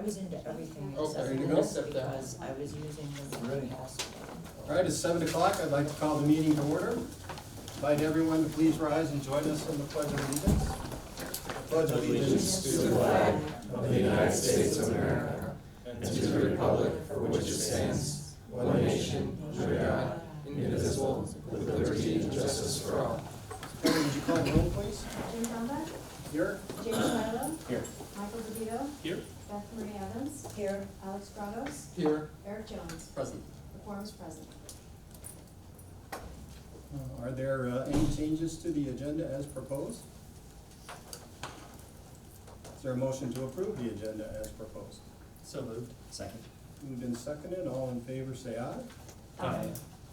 was into everything Okay, except there you go. this because I was using the wrong password. All right, it's 7 o'clock. I'd like to call the meeting to order. Invite everyone to please rise and join us in the Pledge of Allegiance. Pledge allegiance to the flag of the United States of America and to the republic for which it stands, one nation, under God, indivisible, with liberty and justice for all. Karen, would you call the roll, please? Jim Brownback, Here. James Shiloh, Here. Michael DeVito, Here. Beth Marie Evans, Here, Alex Grados, Here. Eric Jones. Present. The quorum is present. Are there any changes to the agenda as proposed? Is there a motion to approve the agenda as proposed? So moved. Second. Moved and seconded. All in favor, say aye. Aye.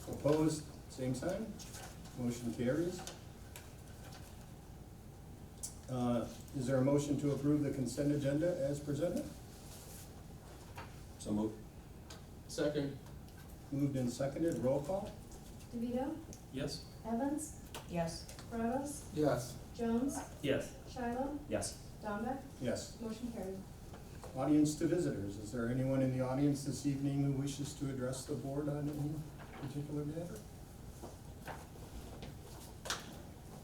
Opposed, same sign. Motion carries. Is there a motion to approve the consent agenda as presented? So moved. Second. Moved and seconded. Roll call? DeVito, Yes. Evans, yes. Grados, Yes. Jones, Yes. Shiloh, Yes. Brownback. Yes. Motion carried. Audience to visitors. Is there anyone in the audience this evening who wishes to address the board on any particular matter?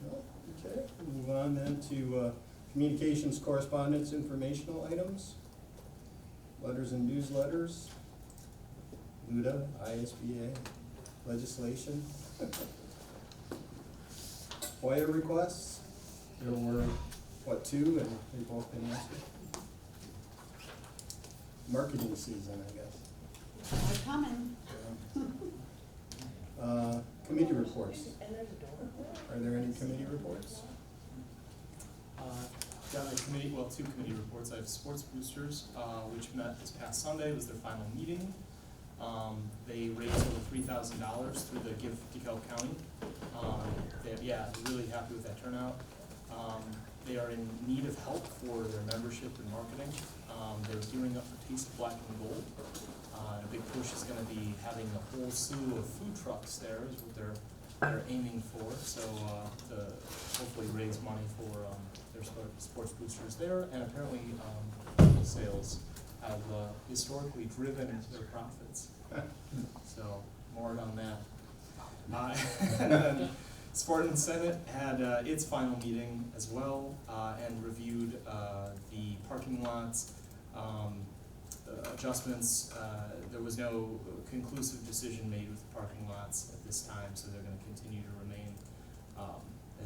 No? Okay, we'll move on then to communications, correspondence, informational items, letters and newsletters, LUDA, ISBA, legislation. FOIA requests, there were, what, 2, and they've both been answered. Marketing season, I guess. We're coming. Committee reports. And there's a door. Are there any committee reports? Got a committee, well, 2 committee reports. I have Sports Boosters, which met this past Sunday, was their final meeting. They raised over $3,000 through the Give DeKalb County. They're really happy with that turnout. They are in need of help for their membership and marketing. They're gearing up for Taste of Black and Gold. And a big push is going to be having a whole slew of food trucks there is what they're aiming for. So to hopefully raise money for their sports boosters there. And apparently local sales have historically driven their profits. So more on that. And then Sport and Senate had its final meeting as well and reviewed the parking lots adjustments. There was no conclusive decision made with the parking lots at this time, so they're going to continue to remain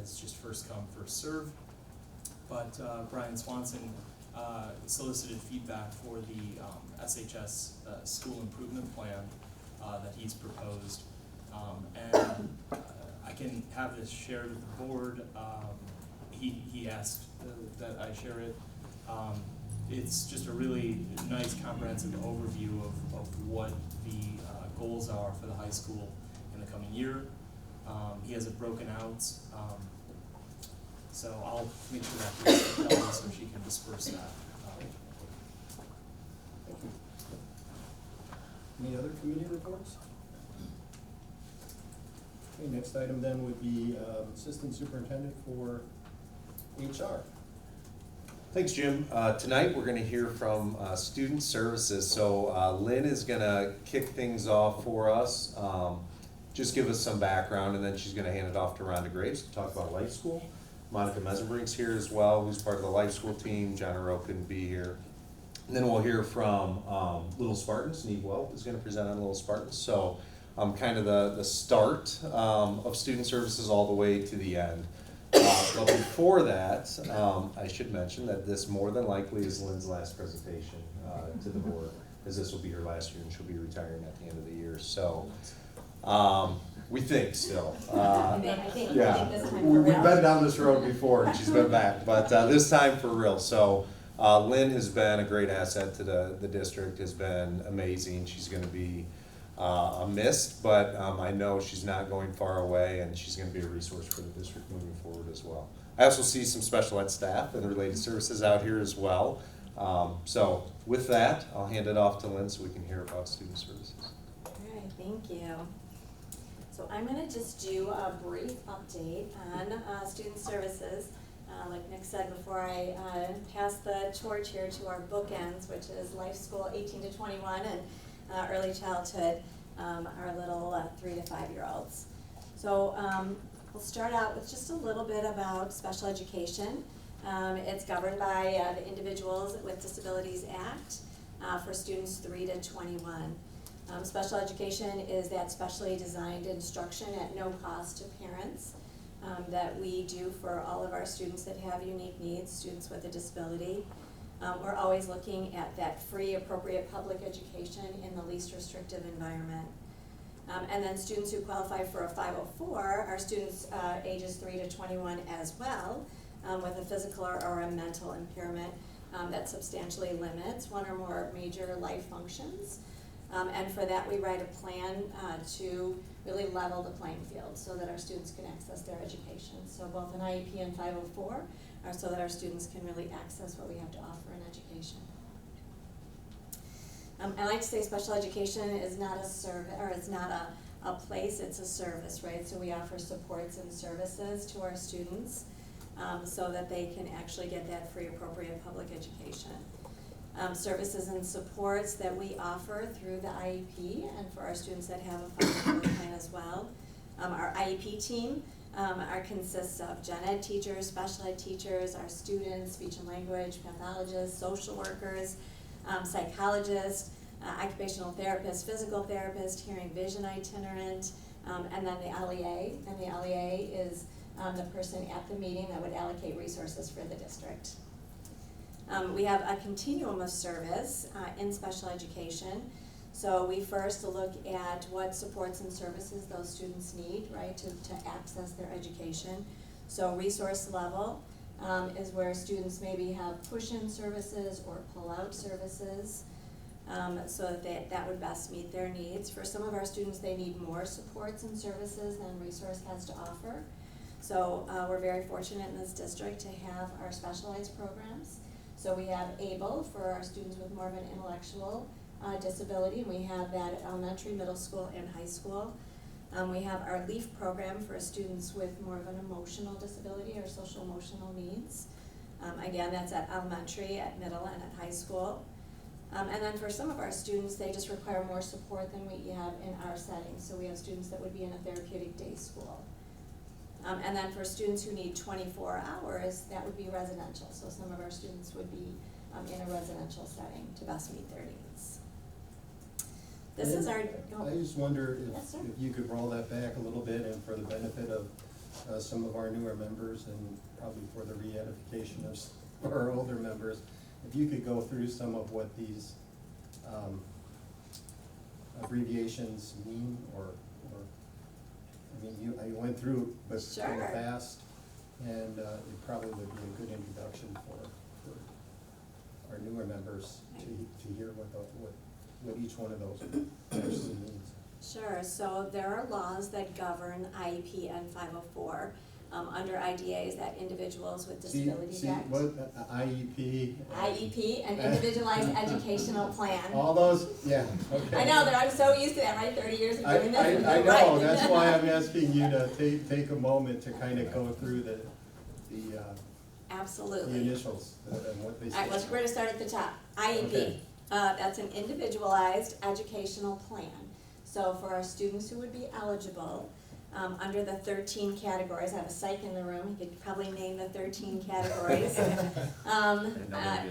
as just first come, first serve. But Brian Swanson solicited feedback for the SHS school improvement plan that he's proposed. And I can have this shared with the board. He asked that I share it. It's just a really nice comprehensive overview of what the goals are for the high school in the coming year. He has it broken out, so I'll make sure that gets to Kelly so she can disperse that. Thank you. Any other committee reports? Okay, next item then would be Assistant Superintendent for HR. Thanks, Jim. Tonight we're going to hear from Student Services. So Lynn is going to kick things off for us, just give us some background, and then she's going to hand it off to Rhonda Graves to talk about Life School. Monica Mesenbrink's here as well, who's part of the Life School team. John Rowe couldn't be here. And then we'll hear from Little Spartans. Neve Welp is going to present on Little Spartans. So kind of the start of Student Services all the way to the end. But before that, I should mention that this more than likely is Lynn's last presentation to the board, as this will be her last year and she'll be retiring at the end of the year. So we think still. We've been down this road before and she's been back, but this time for real. So Lynn has been a great asset to the district, has been amazing. She's going to be missed, but I know she's not going far away, and she's going to be a resource for the district moving forward as well. I also see some special ed staff and related services out here as well. So with that, I'll hand it off to Lynn so we can hear about Student Services. All right, thank you. So I'm going to just do a brief update on Student Services. Like Nick said before, I pass the torch here to our bookends, which is life school 18 to 21 and early childhood, our little 3 to 5 year olds. So we'll start out with just a little bit about special education. It's governed by the Individuals with Disabilities Act for students 3 to 21. Special education is that specially designed instruction at no cost to parents that we do for all of our students that have unique needs, students with a disability. We're always looking at that free, appropriate public education in the least restrictive environment. And then students who qualify for a 504 are students ages 3 to 21 as well, with a physical or a mental impairment that substantially limits one or more major life functions. And for that, we write a plan to really level the playing field so that our students can access their education. So both an IEP and 504 are so that our students can really access what we have to offer in education. I like to say special education is not a service, or it's not a place, it's a service, right? So we offer supports and services to our students so that they can actually get that free, appropriate public education. Services and supports that we offer through the IEP and for our students that have a 504 plan as well. Our IEP team consists of gen ed teachers, special ed teachers, our students, speech and language, pathologists, social workers, psychologists, occupational therapists, physical therapists, hearing vision itinerant, and then the LEA. And the LEA is the person at the meeting that would allocate resources for the district. We have a continuum of service in special education. So we first look at what supports and services those students need, right, to access their education. So resource level is where students maybe have push-in services or pull-out services so that would best meet their needs. For some of our students, they need more supports and services than Resource has to offer. So we're very fortunate in this district to have our specialized programs. So we have ABLE for our students with more of an intellectual disability. We have that at elementary, middle school, and high school. We have our LEAF program for students with more of an emotional disability or social emotional needs. Again, that's at elementary, at middle, and at high school. And then for some of our students, they just require more support than we have in our setting. So we have students that would be in a therapeutic day school. And then for students who need 24 hours, that would be residential. So some of our students would be in a residential setting to best meet their needs. This is our. I just wonder Yes, sir. if you could roll that back a little bit, and for the benefit of some of our newer members and probably for the re-edification of some of our older members, if you could go through some of what these abbreviations mean, or I mean, you went through, but kind of Sure. fast, and it probably would be a good introduction for our newer members to hear what each one of those actually means. Sure, so there are laws that govern IEP and 504. Under IDA is that Individuals with Disabilities See, Act. what, IEP? IEP, an Individualized Educational Plan. All those, yeah, okay. I know, I'm so used to that, right, 30 years of doing this. I know, Right. that's why I'm asking you to take a moment to kind of go through the Absolutely. initials and what they All right, stand well, for. we're gonna start at the top. IEP, Okay. That's an individualized educational plan. So for our students who would be eligible, under the 13 categories, I have a psych in the room, he could probably name the 13 categories.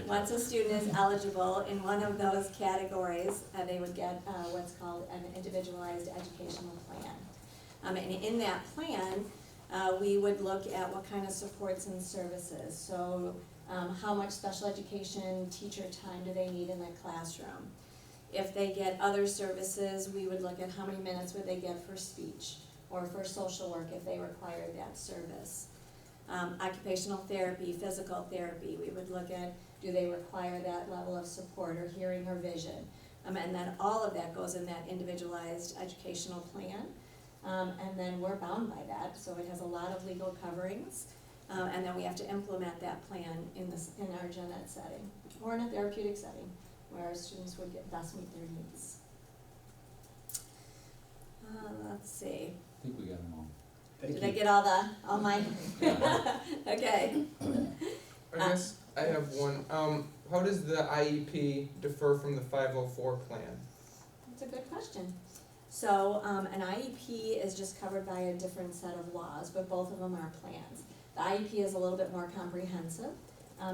Once a student is eligible in one of those categories, they would get what's called an individualized educational plan. And in that plan, we would look at what kind of supports and services. So how much special education teacher time do they need in the classroom? If they get other services, we would look at how many minutes would they get for speech or for social work if they required that service. Occupational therapy, physical therapy, we would look at, do they require that level of support or hearing or vision? And then all of that goes in that individualized educational plan. And then we're bound by that, so it has a lot of legal coverings. And then we have to implement that plan in our gen ed setting or in a therapeutic setting where our students would best meet their needs. Let's see. I think we got them all. Thank Did I you. get all my, okay. I guess I have one. How does the IEP differ from the 504 plan? That's a good question. So, an IEP is just covered by a different set of laws, but both of them are plans. The IEP is a little bit more comprehensive,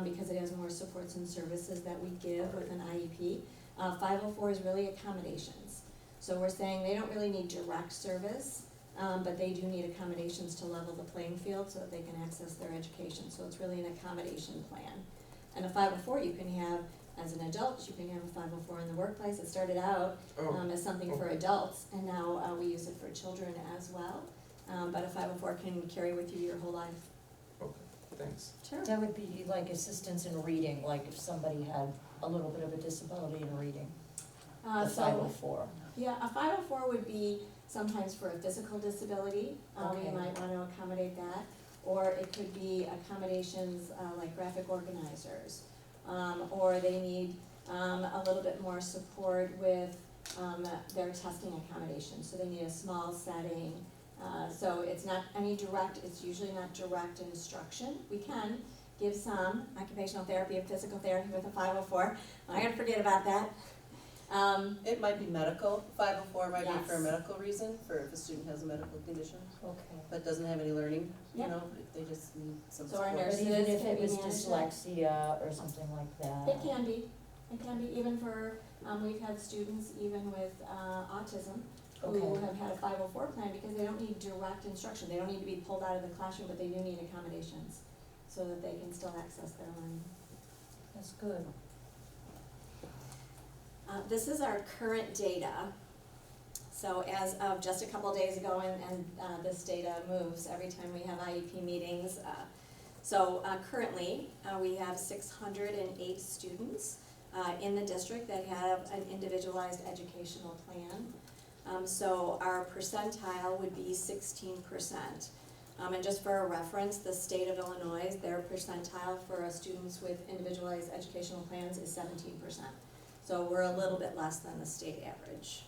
because it has more supports and services that we give with an IEP. 504 is really accommodations. So we're saying they don't really need direct service, but they do need accommodations to level the playing field so that they can access their education. So it's really an accommodation plan. And a 504 you can have as an adult, you can have a 504 in the workplace. It started out as something for adults, and now we use it for children as well. But a 504 can carry with you your whole life. Okay, thanks. Sure. That would be like assistance in reading, like if somebody had a little bit of a disability in reading, the So, 504. yeah, a 504 would be sometimes for a physical disability. Okay. You might want to accommodate that. Or it could be accommodations like graphic organizers. Or they need a little bit more support with their testing accommodations. So they need a small setting. So it's not any direct, it's usually not direct instruction. We can give some occupational therapy and physical therapy with a 504. I'm not gonna forget about that. It might be medical, 504 might be for a Yes. medical reason, for if a student has a medical condition, Okay. but doesn't have any learning, you Yep. know, if they just need some So our support. But nurses even if can it be was managed. dyslexia or something like that. It can be even for, we've had students even with autism who Okay. have had a 504 plan because they don't need direct instruction. They don't need to be pulled out of the classroom, but they do need accommodations so that they can still access their learning. That's good. This is our current data. So as of just a couple days ago, and this data moves every time we have IEP meetings. So currently, we have 608 students in the district that have an individualized educational plan. So our percentile would be 16%. And just for a reference, the state of Illinois, their percentile for students with individualized educational plans is 17%. So we're a little bit less than the state average.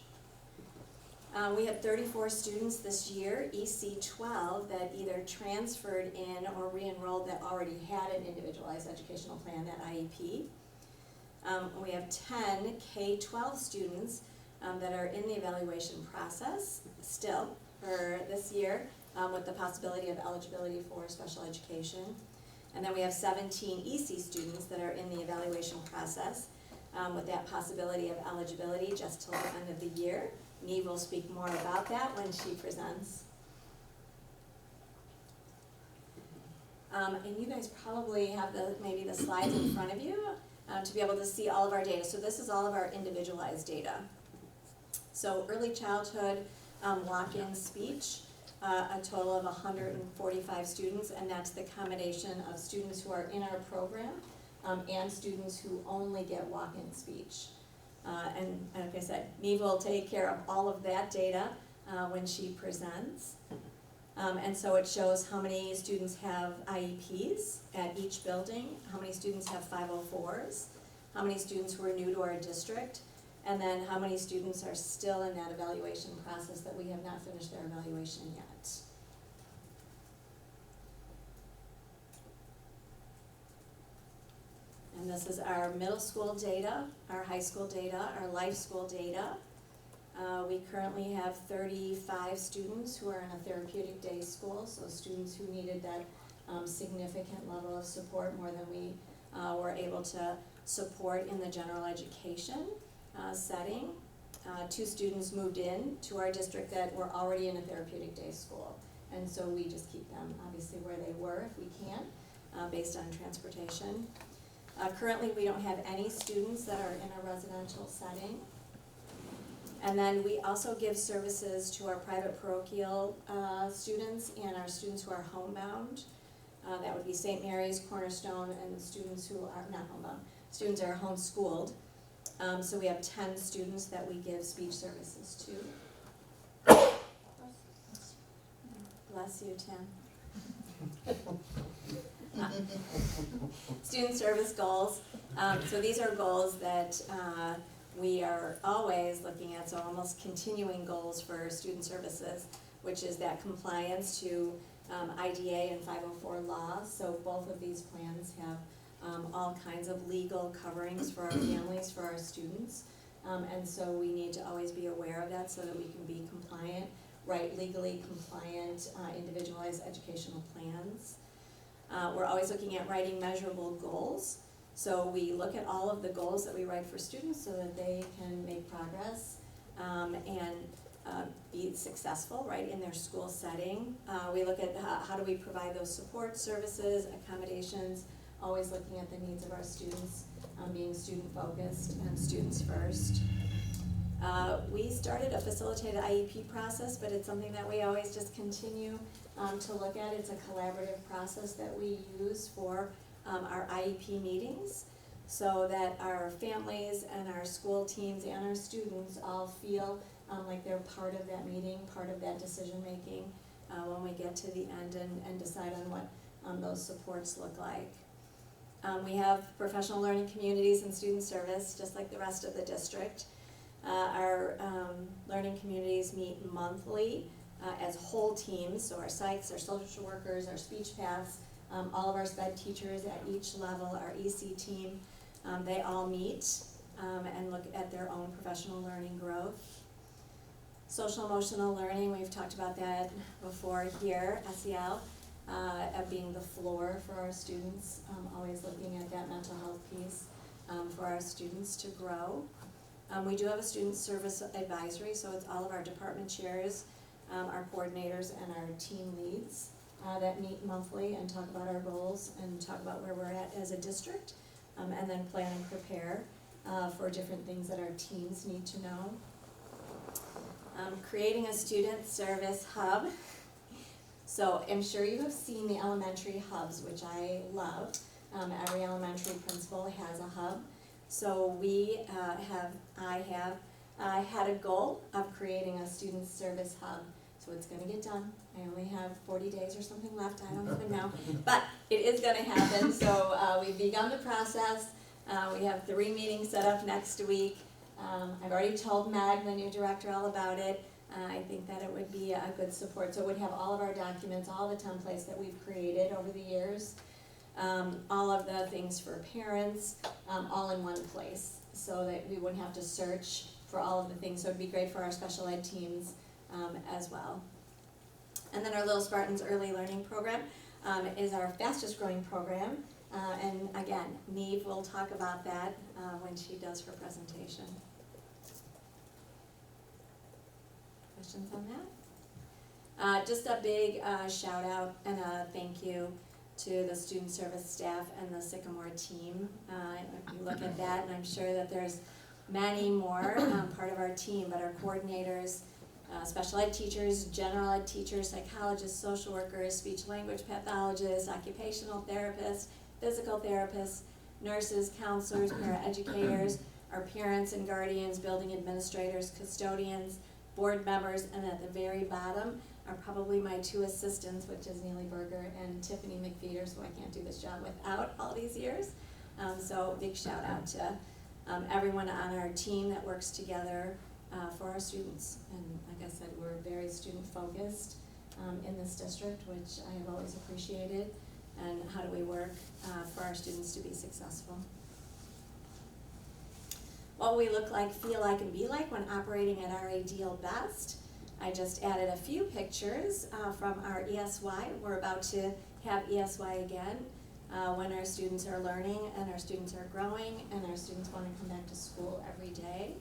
We had 34 students this year, EC 12, that either transferred in or re-enrolled that already had an individualized educational plan, that IEP. We have 10 K-12 students that are in the evaluation process still for this year, with the possibility of eligibility for special education. And then we have 17 EC students that are in the evaluation process, with that possibility of eligibility just till the end of the year. Neve will speak more about that when she presents. And you guys probably have maybe the slides in front of you to be able to see all of our data. So this is all of our individualized data. So early childhood walk-in speech, a total of 145 students, and that's the combination of students who are in our program and students who only get walk-in speech. And like I said, Neve will take care of all of that data when she presents. And so it shows how many students have IEPs at each building, how many students have 504s, how many students who are new to our district, and then how many students are still in that evaluation process that we have not finished their evaluation yet. And this is our middle school data, our high school data, our life school data. We currently have 35 students who are in a therapeutic day school, so students who needed that significant level of support more than we were able to support in the general education setting. 2 students moved in to our district that were already in a therapeutic day school, and so we just keep them obviously where they were if we can, based on transportation. Currently, we don't have any students that are in a residential setting. And then we also give services to our private parochial students and our students who are homebound. That would be St. Mary's, Cornerstone, and students who are not homebound. Students are homeschooled. So we have 10 students that we give speech services to. Bless you, Tim. Student service goals. So these are goals that we are always looking at, so almost continuing goals for student services. which is that compliance to IDA and 504 law. So both of these plans have all kinds of legal coverings for our families, for our students. And so we need to always be aware of that so that we can be compliant, write legally compliant, individualized educational plans. We're always looking at writing measurable goals. So we look at all of the goals that we write for students so that they can make progress and be successful, right, in their school setting. We look at how do we provide those support services, accommodations, always looking at the needs of our students, being student-focused and students first. We started a facilitated IEP process, but it's something that we always just continue to look at. It's a collaborative process that we use for our IEP meetings, so that our families and our school teams and our students all feel like they're part of that meeting, part of that decision-making when we get to the end and decide on what those supports look like. We have professional learning communities and student service, just like the rest of the district. Our learning communities meet monthly as whole teams, so our psychs, our social workers, our speech paths, all of our SPED teachers at each level, our EC team, they all meet and look at their own professional learning growth. Social emotional learning, we've talked about that before here, SEL, being the floor for our students, always looking at that mental health piece for our students to grow. We do have a student service advisory, so it's all of our department chairs, our coordinators, and our team leads that meet monthly and talk about our goals and talk about where we're at as a district, and then plan and prepare for different things that our teams need to know. Creating a student service hub. So I'm sure you have seen the elementary hubs, which I love. Every elementary principal has a hub. So I have had a goal of creating a student service hub. So it's gonna get done. I only have 40 days or something left, I don't even know. But it is gonna happen, so we've begun the process. We have 3 meetings set up next week. I've already told Meg, the new director, all about it. I think that it would be a good support. So it would have all of our documents, all the templates that we've created over the years, all of the things for parents, all in one place, so that we wouldn't have to search for all of the things. So it'd be great for our special ed teams as well. And then our Little Spartans Early Learning Program is our fastest growing program. And again, Neve will talk about that when she does her presentation. Questions on that? Just a big shout out and a thank you to the student service staff and the Sycamore team. If you look at that, and I'm sure that there's many more part of our team, but our coordinators, special ed teachers, general ed teachers, psychologists, social workers, speech language pathologists, occupational therapists, physical therapists, nurses, counselors, paraeducators, our parents and guardians, building administrators, custodians, board members, and at the very bottom are probably my 2 assistants, which is Neely Berger and Tiffany McFeeder, so I can't do this job without all these years. So big shout out to everyone on our team that works together for our students. And like I said, we're very student focused in this district, which I have always appreciated. And how do we work for our students to be successful? What we look like, feel like, and be like when operating at our ideal best. I just added a few pictures from our ESY. We're about to have ESY again when our students are learning and our students are growing and our students want to come back to school every day.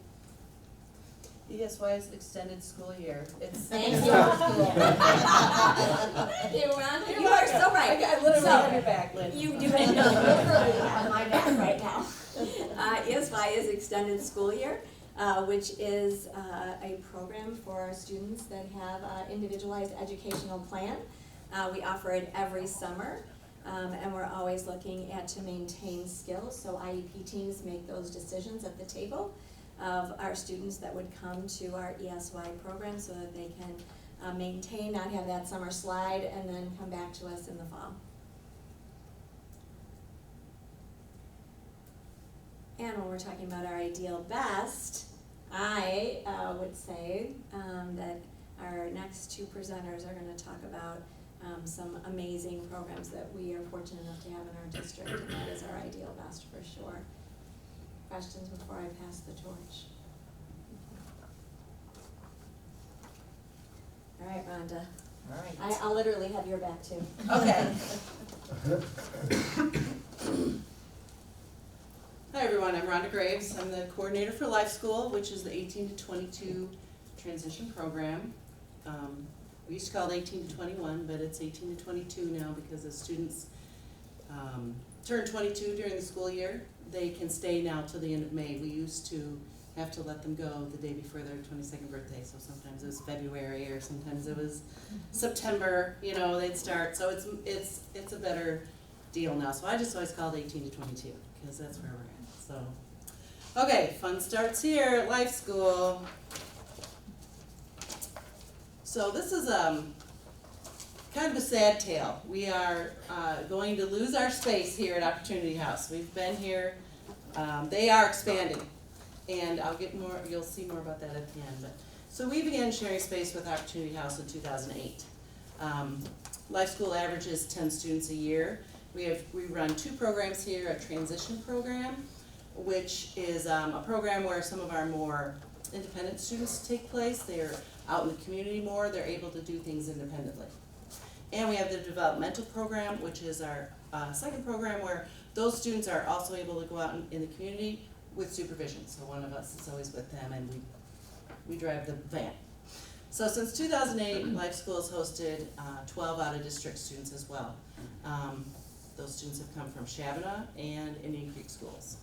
ESY is extended school year. It's Thank you. Thank you, Ron. You You're are so right. I literally So, have your back, Lynn. You literally have my back right now. ESY is extended school year, which is a program for our students that have an individualized educational plan. We offer it every summer, and we're always looking at to maintain skills. So IEP teams make those decisions at the table of our students that would come to our ESY program so that they can maintain, not have that summer slide, and then come back to us in the fall. And when we're talking about our ideal best, I would say that our next two presenters are gonna talk about some amazing programs that we are fortunate enough to have in our district, and that is our ideal best for sure. Questions before I pass the torch? All right, Rhonda, All right. I'll literally have your back too. Okay. Hi, everyone. I'm Rhonda Graves. I'm the coordinator for Life School, which is the 18 to 22 transition program. We used to call it 18 to 21, but it's 18 to 22 now because the students turn 22 during the school year. They can stay now till the end of May. We used to have to let them go the day before their 22nd birthday, so sometimes it was February or sometimes it was September, you know, they'd start. So it's a better deal now. So I just always called 18 to 22 because that's where we're at. So, okay, fun starts here at Life School. So this is kind of a sad tale. We are going to lose our space here at Opportunity House. We've been here, they are expanding, and I'll get more, you'll see more about that at the end. But, so we began sharing space with Opportunity House in 2008. Life School averages 10 students a year. We run two programs here, a transition program, which is a program where some of our more independent students take place. They're out in the community more, they're able to do things independently. And we have the developmental program, which is our second program where those students are also able to go out in the community with supervision. So one of us is always with them and we drive the van. So since 2008, Life School has hosted 12 out-of-district students as well. Those students have come from Shabana and Indian Creek schools.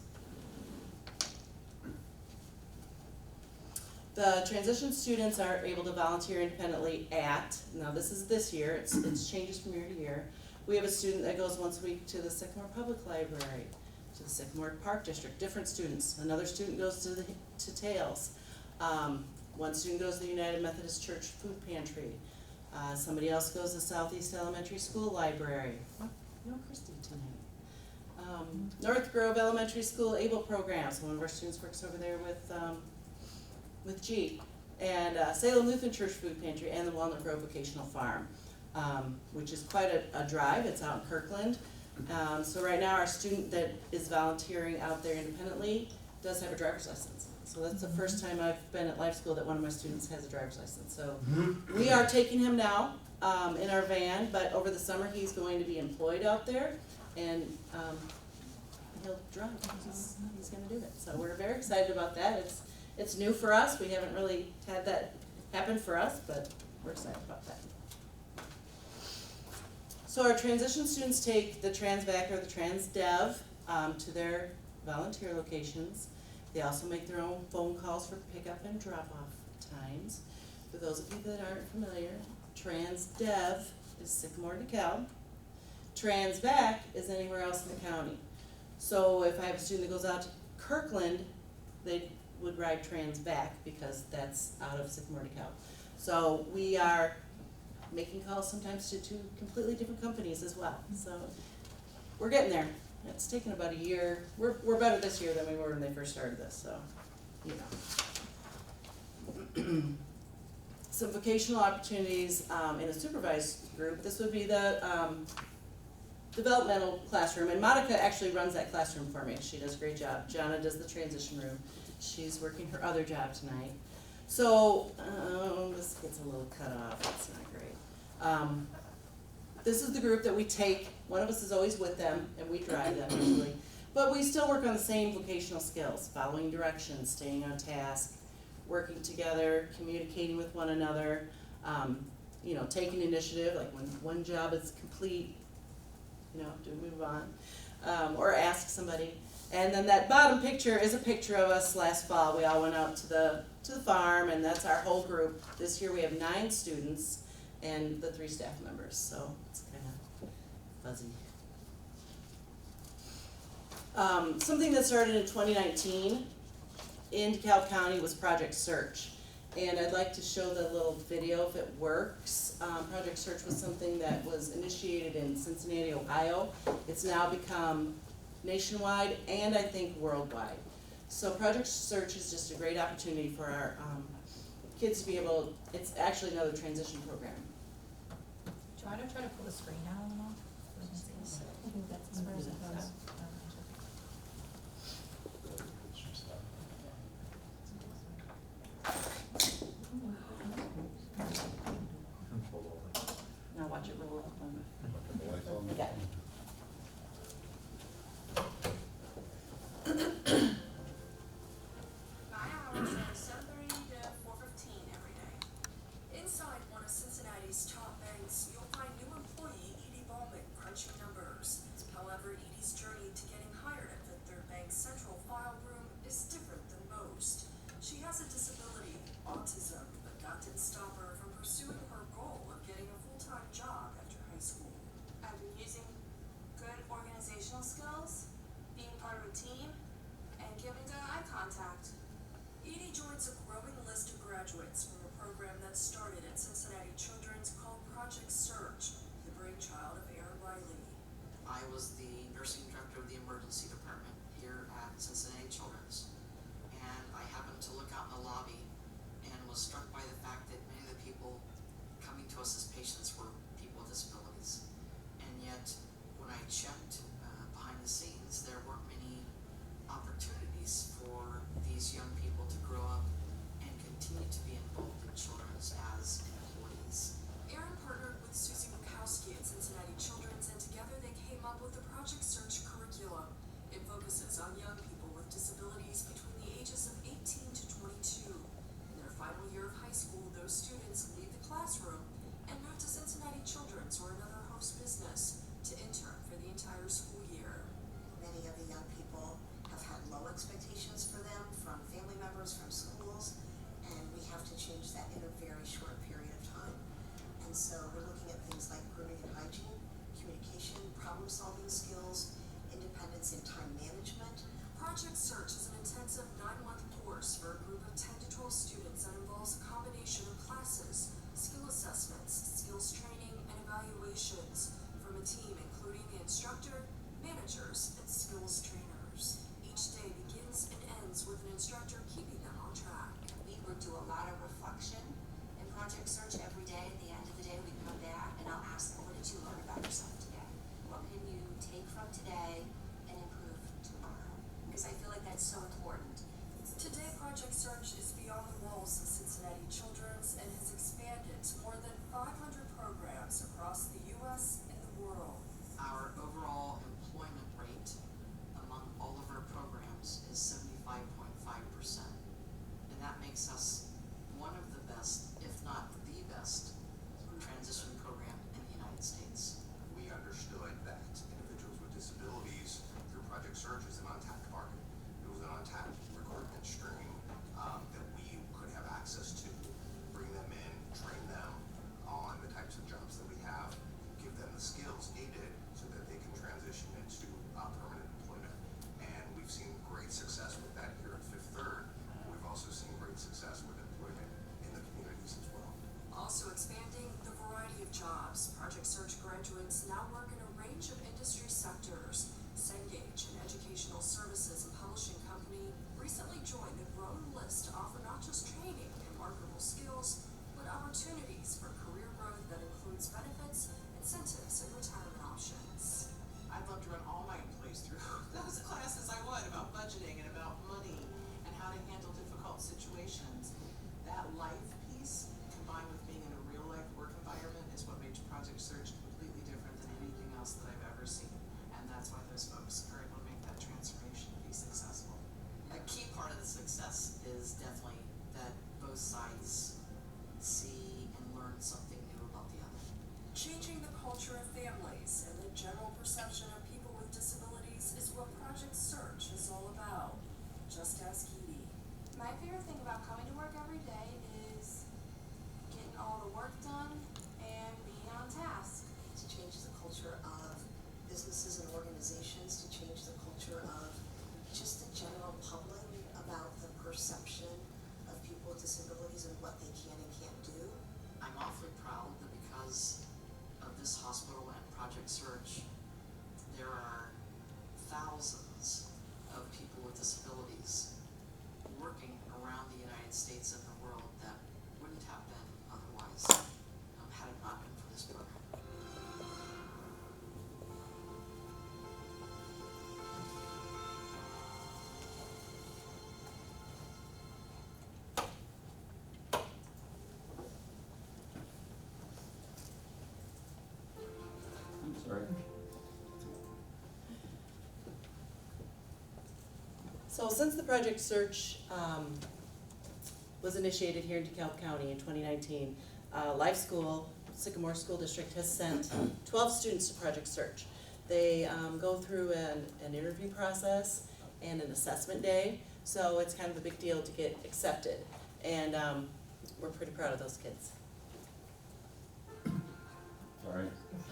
The transition students are able to volunteer independently at, now this is this year, it changes from year to year. We have a student that goes once a week to the Sycamore Public Library, to the Sycamore Park District, different students. Another student goes to Tails. One student goes to the United Methodist Church Food Pantry. Somebody else goes to Southeast Elementary School Library. Oh, no Christy tonight. North Grove Elementary School ABLE program, so one of our students works over there with G, and Salem Lutheran Church Food Pantry, and the Walnut Grove Vocational Farm, which is quite a drive. It's out in Kirkland. So right now our student that is volunteering out there independently does have a driver's license. So that's the first time I've been at Life School that one of my students has a driver's license. So we are taking him now in our van, but over the summer he's going to be employed out there, and he'll drive. He's going to do it. So we're very excited about that. It's new for us. We haven't really had that happen for us, but we're excited about that. So our transition students take the TransVac or the TransDev to their volunteer locations. They also make their own phone calls for pickup and drop-off times. For those of you that aren't familiar, TransDev is Sycamore DeKalb. TransVac is anywhere else in the county. So if I have a student that goes out to Kirkland, they would ride TransVac because that's out of Sycamore DeKalb. So we are making calls sometimes to two completely different companies as well. So we're getting there. It's taken about a year. We're better this year than we were when they first started this, so, you know. Some vocational opportunities in a supervised group. This would be the developmental classroom, and Monica actually runs that classroom for me. She does a great job. Jana does the transition room. She's working her other job tonight. So, this gets a little cut off. That's not great. This is the group that we take. One of us is always with them, and we drive them usually. But we still work on the same vocational skills, following directions, staying on task, working together, communicating with one another, you know, taking initiative, like when one job is complete, you know, do we move on, or ask somebody. And then that bottom picture is a picture of us last fall. We all went out to the farm, and that's our whole group. This year we have 9 students and the 3 staff members, so it's kind of fuzzy. Something that started in 2019 in DeKalb County was Project Search. And I'd like to show the little video if it works. Project Search was something that was initiated in Cincinnati, Ohio. It's now become nationwide and I think worldwide. So Project Search is just a great opportunity for our kids to be able, it's actually another transition program. Do you wanna try to pull the screen out a little? I think that's as far as it goes. Now watch it roll up on Yeah. My hours are 7:30 to 4:15 every day. Inside one of Cincinnati's top banks, you'll find new employee Edie Ballman crunching numbers. However, Edie's journey to getting hired at Fifth Third Bank's central file room is different than most. She has a disability, autism, but that didn't stop her from pursuing her goal of getting a full-time job after high school. I've been using good organizational skills, being part of a team, and giving good eye contact. Edie joins a growing list of graduates from a program that started at Cincinnati Children's called Project Surge, the brainchild of Aaron Riley. I was the nursing director of the emergency department here at Cincinnati Children's. And I happened to look out in the lobby and was struck by the fact that many of the people coming to us as patients were people with disabilities. And yet, when I checked behind the scenes, there weren't many opportunities for these young people to grow up and continue to be involved in children's as employees. Aaron partnered with Susie Bukowski at Cincinnati Children's, and together they came up with the Project Search curriculum. It focuses on young people with disabilities between the ages of 18 to 22. In their final year of high school, those students leave the classroom and move to Cincinnati Children's or another host business to intern for the entire school year. Many of the young people have had low expectations for them from family members, from schools, and we have to change that in a very short period of time. And so we're looking at things like grooming and hygiene, communication, problem-solving skills, independence and time management. Project Search is an intensive 9-month course for a group of 10 to 12 students that involves a combination of classes, skill assessments, skills training, and evaluations from a team including the instructor, managers, and skills trainers. Each day begins and ends with an instructor keeping them on track. We would do a lot of reflection in Project Search every day. At the end of the day, we come back and I'll ask them, what did you learn about yourself today? What can you take from today and improve tomorrow? Because I feel like that's so important. Today, Project Search is beyond the walls of Cincinnati Children's and has expanded to more than 500 programs across the U.S. and the world. Our overall employment rate among all of our programs is 75.5%. And that makes us one of the best, if not the best, transition program in the United States. We understood that individuals with disabilities through Project Surge is an untapped market. It was an untapped recruitment stream that we could have access to, bring them in, train them on the types of jobs that we have, give them the skills needed so that they can transition into permanent employment. And we've seen great success with that here at Fifth Third. We've also seen great success with employment in the communities as well. Also expanding the variety of jobs, Project Search graduates now work in a range of industry sectors. Cengage, an educational services and publishing company, recently joined the growing list to offer not just training and marketable skills, but opportunities for career growth that includes benefits, incentives, and retirement options. I'd love to run all my employees through those classes I would about budgeting and about money and how to handle difficult situations. That life piece, combined with being in a real life work environment, is what makes Project Search completely different than anything else that I've ever seen. And that's why those folks are able to make that transformation and be successful. A key part of the success is definitely that both sides see and learn something new about the other. Changing the culture of families and the general perception of people with disabilities is what Project Search is all about. Just ask Edie. My favorite thing about coming to work every day is getting all the work done and being on task. To change the culture of businesses and organizations, to change the culture of just the general public about the perception of people with disabilities and what they can and can't do. I'm awfully proud that because of this hospital and Project Search, there are thousands of people with disabilities working around the United States and the world that So since the Project Search was initiated here in DeKalb County in 2019, Life School, Sycamore School District has sent 12 students to Project Search. They go through an interview process and an assessment day, so it's kind of a big deal to get accepted. And we're pretty proud of those kids. Sorry.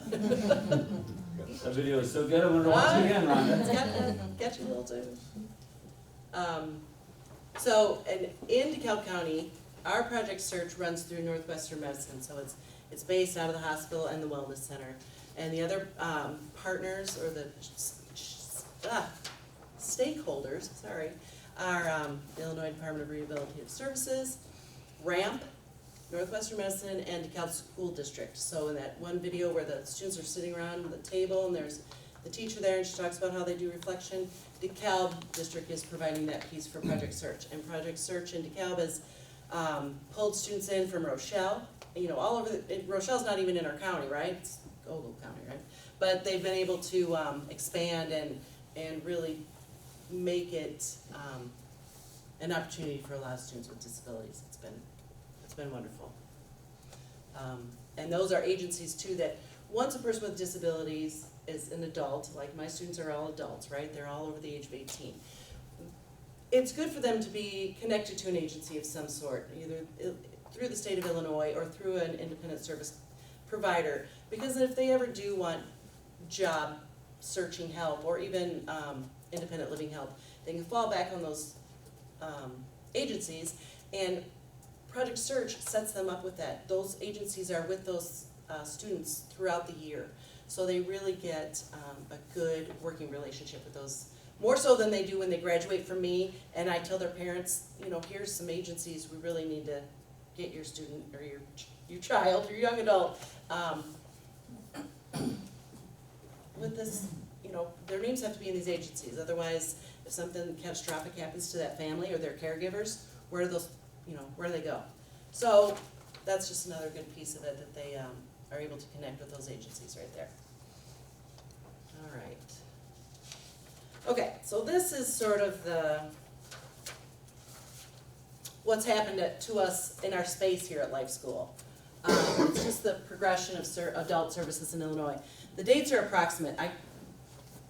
That video is so good, I'm gonna watch it again, Rhonda. Got you a little too. So, and in DeKalb County, our Project Search runs through Northwestern Medicine, so it's based out of the hospital and the wellness center. And the other partners, or the stakeholders, sorry, are Illinois Department of Rehabilitative Services, RAMP, Northwestern Medicine, and DeKalb School District. So in that one video where the students are sitting around the table and there's the teacher there and she talks about how they do reflection, DeKalb District is providing that piece for Project Search. And Project Search in DeKalb has pulled students in from Rochelle, all over Rochelle's not even in our county, right? It's Ogle County, right? But they've been able to expand and really make it an opportunity for a lot of students with disabilities. It's been wonderful. And those are agencies too that once a person with disabilities is an adult, like my students are all adults, right? They're all over the age of 18. It's good for them to be connected to an agency of some sort, either through the state of Illinois or through an independent service provider, because if they ever do want job searching help or even independent living help, they can fall back on those agencies, and Project Search sets them up with that. Those agencies are with those students throughout the year, so they really get a good working relationship with those, more so than they do when they graduate from me, and I tell their parents, here's some agencies we really need to get your student or your child, your young adult, with this, their names have to be in these agencies. Otherwise, if something catastrophic happens to that family or their caregivers, where do they go? So that's just another good piece of it, that they are able to connect with those agencies right there. All right. Okay, so this is sort of what's happened to us in our space here at Life School. It's just the progression of adult services in Illinois. The dates are approximate. I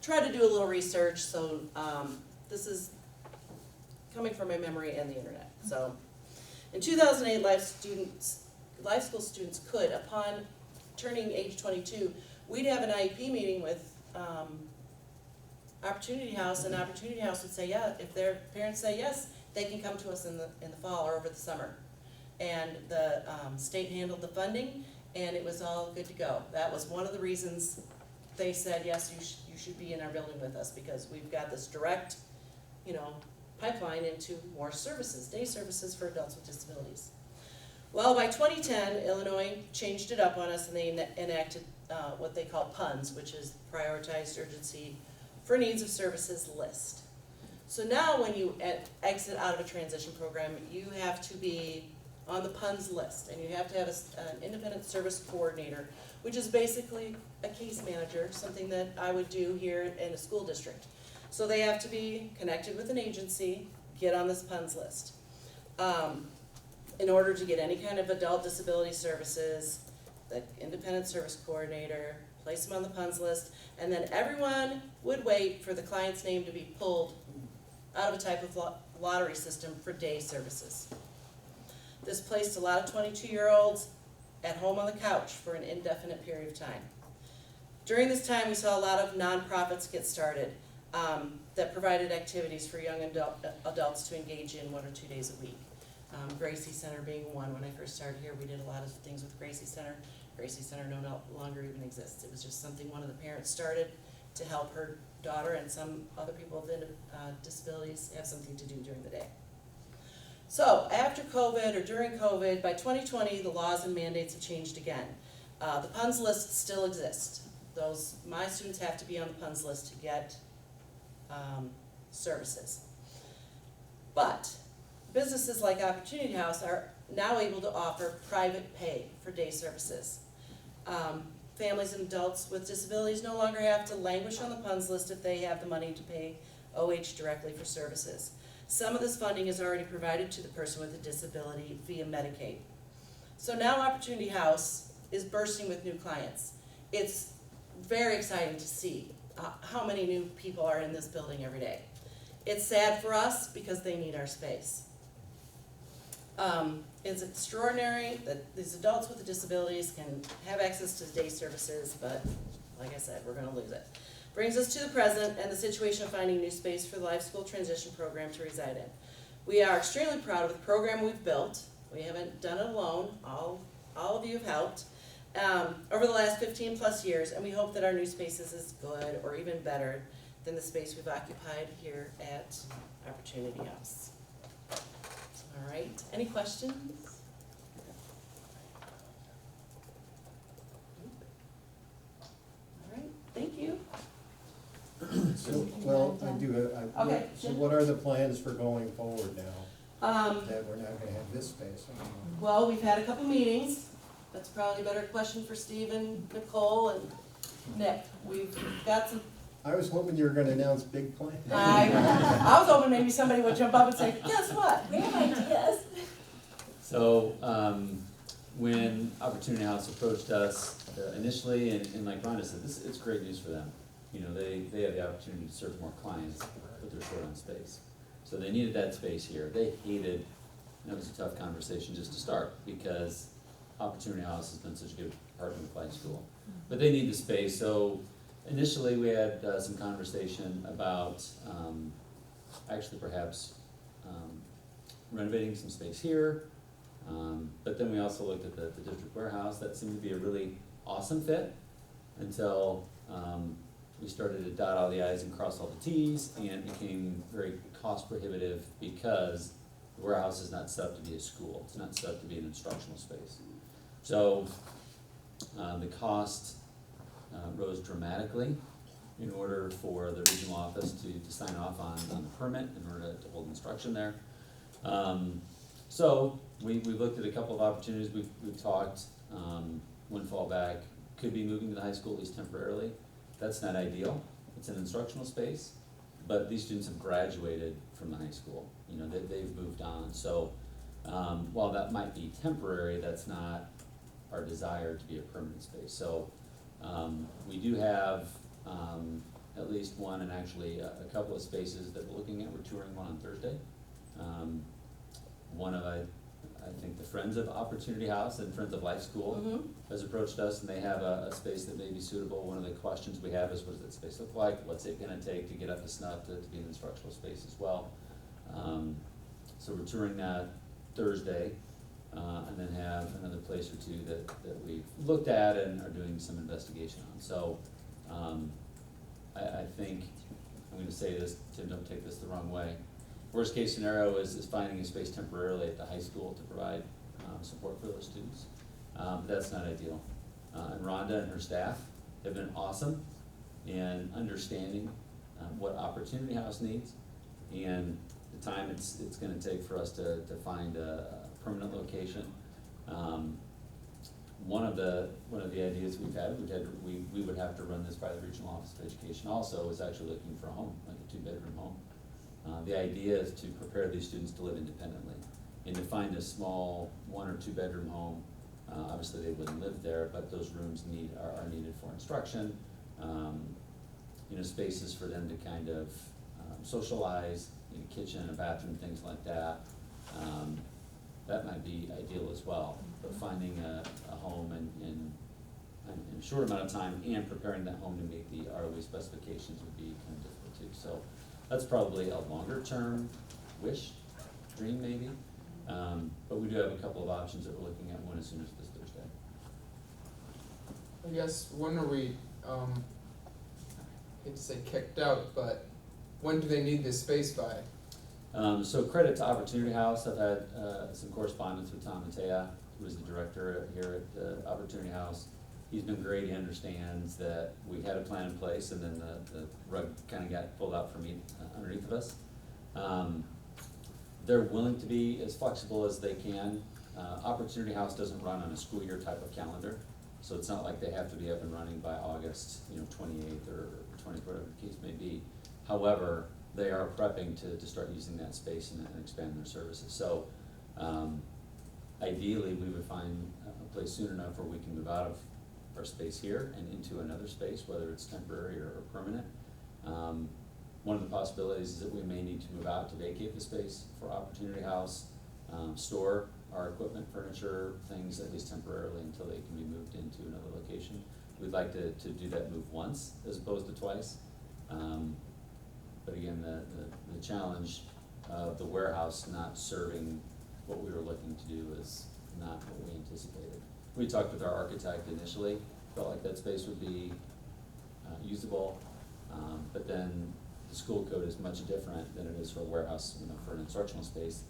tried to do a little research, so this is coming from my memory and the internet. So, in 2008, Life School students could, upon turning age 22, we'd have an IEP meeting with Opportunity House, and Opportunity House would say, yeah, if their parents say yes, they can come to us in the fall or over the summer. And the state handled the funding, and it was all good to go. That was one of the reasons they said, yes, you should be in our building with us, because we've got this direct, pipeline into more services, day services for adults with disabilities. Well, by 2010, Illinois changed it up on us, and they enacted what they call PUNS, which is Prioritized Urgency for Needs of Services List. So now when you exit out of a transition program, you have to be on the PUNS list, and you have to have an independent service coordinator, which is basically a case manager, something that I would do here in a school district. So they have to be connected with an agency, get on this PUNS list. In order to get any kind of adult disability services, the independent service coordinator, place them on the PUNS list, and then everyone would wait for the client's name to be pulled out of a type of lottery system for day services. This placed a lot of 22-year-olds at home on the couch for an indefinite period of time. During this time, we saw a lot of nonprofits get started that provided activities for young adults to engage in 1 or 2 days a week. Gracie Center being one. When I first started here, we did a lot of things with Gracie Center. Gracie Center no longer even exists. It was just something one of the parents started to help her daughter, and some other people with disabilities have something to do during the day. So after COVID, or during COVID, by 2020, the laws and mandates have changed again. The PUNS list still exists. My students have to be on the PUNS list to get services. But businesses like Opportunity House are now able to offer private pay for day services. Families and adults with disabilities no longer have to languish on the PUNS list if they have the money to pay OH directly for services. Some of this funding is already provided to the person with a disability via Medicaid. So now Opportunity House is bursting with new clients. It's very exciting to see how many new people are in this building every day. It's sad for us because they need our space. It's extraordinary that these adults with the disabilities can have access to day services, but like I said, we're gonna lose it. Brings us to the present and the situation of finding new space for the Life School Transition Program to reside in. We are extremely proud of the program we've built. We haven't done it alone. All of you have helped over the last 15 plus years, and we hope that our new space is as good or even better than the space we've occupied here at Opportunity House. All right, any questions? All right, thank you. So, well, I do, Okay, so Jim? what are the plans for going forward now, Um, that we're not gonna have this space anymore? well, we've had a couple meetings. That's probably a better question for Steve and Nicole and Nick. We've got some, I was hoping you were gonna announce big plans. I was hoping maybe somebody would jump up and say, guess what? We have ideas. So, when Opportunity House approached us initially, and like Rhonda said, it's great news for them. You know, they have the opportunity to serve more clients, but they're short on space. So they needed that space here. They hated, and it was a tough conversation just to start, because Opportunity House has been such a good partner with Life School. But they need the space, so initially we had some conversation about actually perhaps renovating some space here. But then we also looked at the district warehouse. That seemed to be a really awesome fit until we started to dot all the i's and cross all the t's, and it became very cost prohibitive because the warehouse is not set up to be a school. It's not set up to be an instructional space. So the cost rose dramatically in order for the regional office to sign off on the permit in order to hold instruction there. So we looked at a couple of opportunities. We've talked, one fallback could be moving to the high school at least temporarily. That's not ideal. It's an instructional space, but these students have graduated from the high school. You know, they've moved on. So while that might be temporary, that's not our desire to be a permanent space. So we do have at least one, and actually a couple of spaces that we're looking at. We're touring one on Thursday. One of, I think the Friends of Opportunity House and Friends of Life School has approached us, and they have a space that may be suitable. One of the questions we have is, what does that space look like? What's it gonna take to get up to snuff to be an instructional space as well? So we're touring that Thursday, and then have another place or two that we've looked at and are doing some investigation on. So I think, I'm gonna say this, Tim, don't take this the wrong way. Worst case scenario is finding a space temporarily at the high school to provide support for those students. But that's not ideal. And Rhonda and her staff have been awesome in understanding what Opportunity House needs and the time it's gonna take for us to find a permanent location. One of the ideas we would have to run this by the Regional Office of Education also, is actually looking for a home, like a 2-bedroom home. The idea is to prepare these students to live independently and to find a small 1 or 2 bedroom home. Obviously they wouldn't live there, but those rooms are needed for instruction, you know, spaces for them to kind of socialize, you know, kitchen, a bathroom, things like that. That might be ideal as well, but finding a home in a short amount of time and preparing that home to meet the ROE specifications would be kind of difficult too. So that's probably a longer term wish, dream maybe, but we do have a couple of options that we're looking at, one as soon as this Thursday. I guess, when are we, hate to say kicked out, but when do they need this space by? So credit to Opportunity House. I've had some correspondence with Tom Matea, who is the director here at the Opportunity House. He's been great. He understands that we had a plan in place, and then the rug kind of got pulled out from underneath of us. They're willing to be as flexible as they can. Opportunity House doesn't run on a school year type of calendar, so it's not like they have to be up and running by August, 28th or 20th, whatever the case may be. However, they are prepping to start using that space and expand their services. So, ideally, we would find a place soon enough where we can move out of our space here and into another space, whether it's temporary or permanent. One of the possibilities is that we may need to move out to vacate the space for Opportunity House, store our equipment, furniture, things, at least temporarily, until they can be moved into another location. We'd like to do that move once as opposed to twice. But again, the challenge of the warehouse not serving what we were looking to do is not what we anticipated. We talked with our architect initially, felt like that space would be usable, but then the school code is much different than it is for a warehouse, for an instructional space,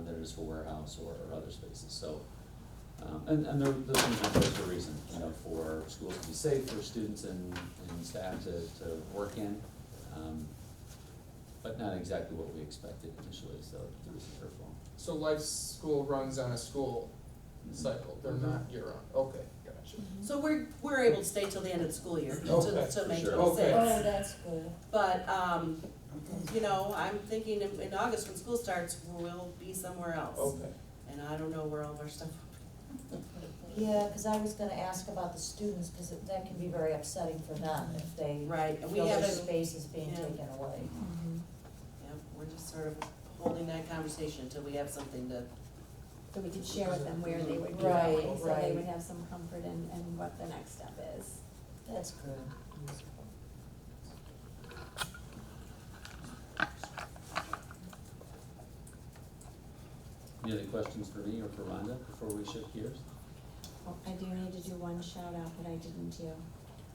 than it is for warehouse or other spaces. So, and those things are in place for a reason, for schools to be safe, for students and staff to work in, but not exactly what we expected initially, so there was a curveball. So Life School runs on a school cycle, they're not year-round, okay, gotcha. So we're able to stay till the end of the school year, Okay, to May sure. 26th. Oh, that's good. But, I'm thinking in August when school starts, we'll be somewhere else. Okay. And I don't know where all of our stuff. Yeah, because I was gonna ask about the students, because that can be very upsetting for them if they Right, and we feel their haven't, space is being yeah. taken away. yeah, we're just sort of holding that conversation until we have something to, So we could share with them where they would be Right, going, so they right. would have some comfort in what the next step is. That's good. Any other questions for me or for Rhonda before we shift gears? Oh, I do need to do one shout out that I didn't do.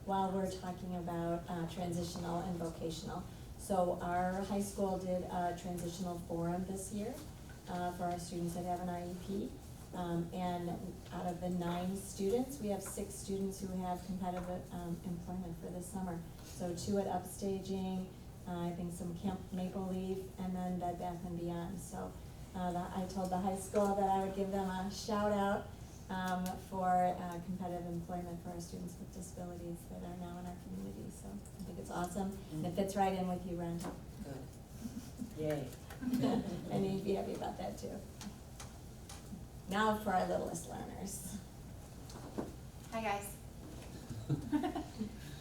While we're talking about transitional and vocational, so our high school did a transitional forum this year for our students that have an IEP. And out of the 9 students, we have 6 students who have competitive employment for this summer. So 2 at Upstaging, I think some Camp Maple Leaf, and then Bed Bath & Beyond. So I told the high school that I would give them a shout out for competitive employment for our students with disabilities that are now in our community. So I think it's awesome, and it fits right in with you, Ren. good. Yay. And you'd be happy about that too. Now for our littlest learners. Hi, guys.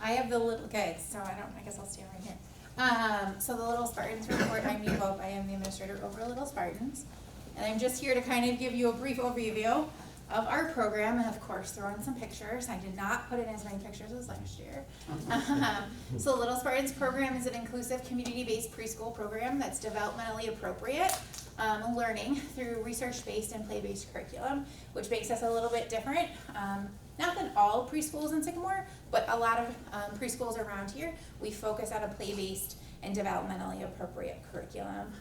I have the little, okay, so I guess I'll stand right here. So the Little Spartans report, I'm Eve Pope, I am the administrator over Little Spartans. And I'm just here to kind of give you a brief overview of our program, and of course throw in some pictures. I did not put in as many pictures as last year. So Little Spartans program is an inclusive community-based preschool program that's developmentally appropriate learning through research-based and play-based curriculum, which makes us a little bit different. Not than all preschools in Sycamore, but a lot of preschools around here, we focus on a play-based and developmentally appropriate curriculum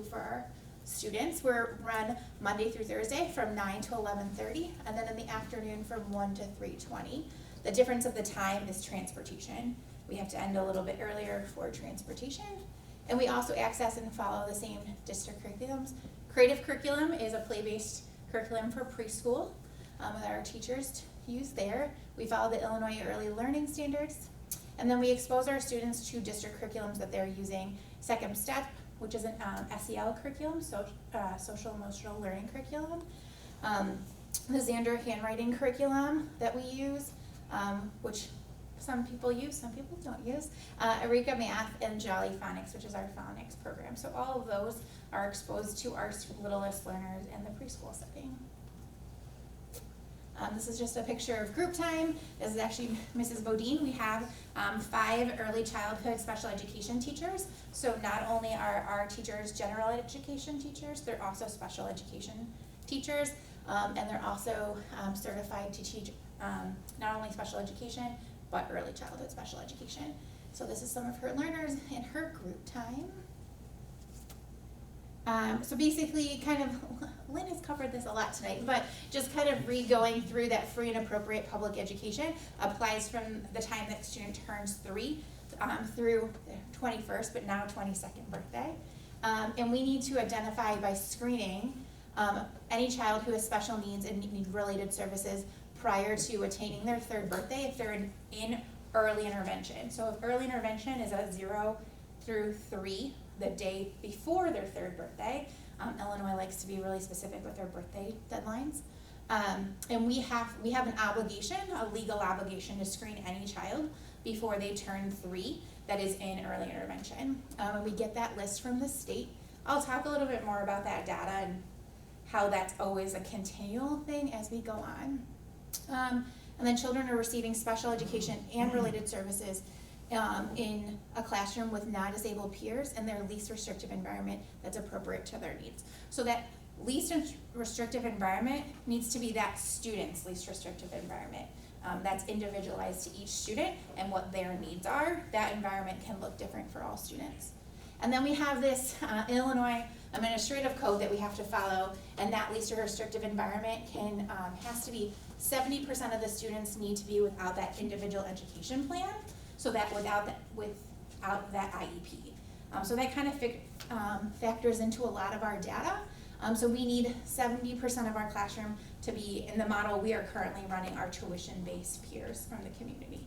for our students. We're run Monday through Thursday from 9 to 11:30, and then in the afternoon from 1 to 3:20. The difference of the time is transportation. We have to end a little bit earlier for transportation. And we also access and follow the same district curriculums. Creative curriculum is a play-based curriculum for preschool that our teachers use there. We follow the Illinois Early Learning Standards. And then we expose our students to district curriculums that they're using. Second Step, which is an SEL curriculum, social emotional learning curriculum. The Xander handwriting curriculum that we use, which some people use, some people don't use. Eureka Math and Jolly Phonics, which is our phonics program. So all of those are exposed to our littlest learners in the preschool setting. This is just a picture of group time. This is actually Mrs. Bodine. We have 5 early childhood special education teachers. So not only are our teachers general education teachers, they're also special education teachers. And they're also certified to teach not only special education, but early childhood special education. So this is some of her learners in her group time. So basically, kind of, Lynn has covered this a lot tonight, but just kind of re-going through that free and appropriate public education applies from the time that student turns 3 through their 21st, but now 22nd birthday. And we need to identify by screening any child who has special needs and need related services prior to attaining their 3rd birthday if they're in early intervention. So if early intervention is a 0 through 3 the day before their third birthday. Illinois likes to be really specific with their birthday deadlines. And we have an obligation, a legal obligation to screen any child before they turn 3 that is in early intervention. And we get that list from the state. I'll talk a little bit more about that data and how that's always a continual thing as we go on. And then children are receiving special education and related services in a classroom with non-disabled peers in their least restrictive environment that's appropriate to their needs. So that least restrictive environment needs to be that student's least restrictive environment. That's individualized to each student and what their needs are. That environment can look different for all students. And then we have this Illinois administrative code that we have to follow, and that least restrictive environment has to be 70% of the students need to be without that individual education plan, so that without that IEP. So that kind of factors into a lot of our data. So we need 70% of our classroom to be in the model we are currently running our tuition-based peers from the community.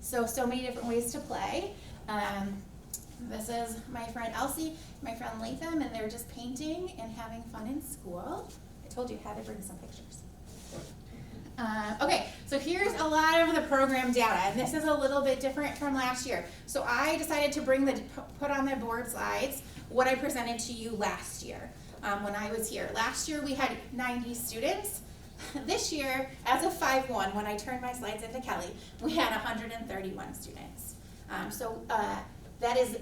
So many different ways to play. This is my friend Elsie, my friend Latham, and they're just painting and having fun in school. I told you I had to bring some pictures. Okay, so here's a lot of the program data, and this is a little bit different from last year. So I decided to put on the board slides what I presented to you last year when I was here. Last year we had 90 students. This year, as of 5/1, when I turned my slides into Kelly, we had 131 students. That is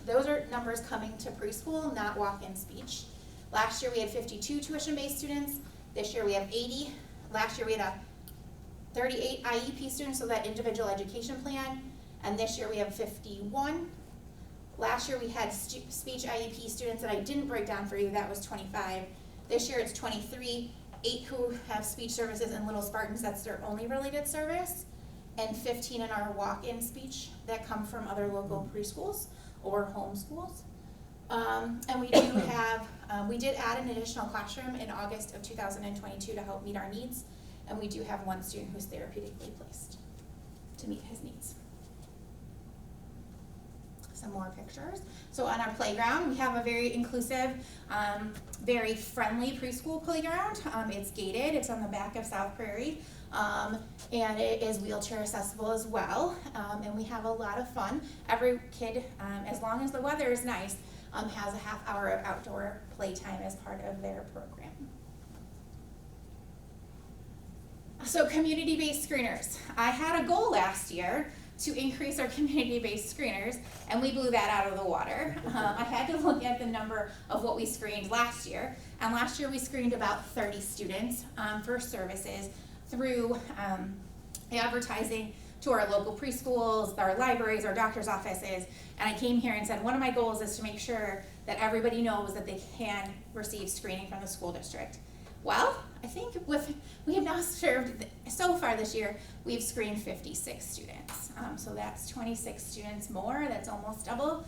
those are numbers coming to preschool, not walk-in speech. Last year we had 52 tuition-based students. This year we have 80. Last year we had 38 IEP students, so that individual education plan, and this year we have 51. Last year we had speech IEP students that I didn't break down for you, that was 25. This year it's 23, 8 who have speech services in Little Spartans, that's their only related service, and 15 in our walk-in speech that come from other local preschools or homeschools. And we do have, we did add an additional classroom in August of 2022 to help meet our needs, and we do have one student who's therapeutically placed to meet his needs. Some more pictures. So on our playground, we have a very inclusive, very friendly preschool playground. It's gated, it's on the back of South Prairie, and it is wheelchair accessible as well, and we have a lot of fun. Every kid, as long as the weather is nice, has a half hour of outdoor playtime as part of their program. So community-based screeners. I had a goal last year to increase our community-based screeners, and we blew that out of the water. I had to look at the number of what we screened last year, and last year we screened about 30 students for services through advertising to our local preschools, our libraries, our doctor's offices, and I came here and said one of my goals is to make sure that everybody knows that they can receive screening from the school district. Well, I think we have now served, so far this year, we've screened 56 students. So that's 26 students more, that's almost double.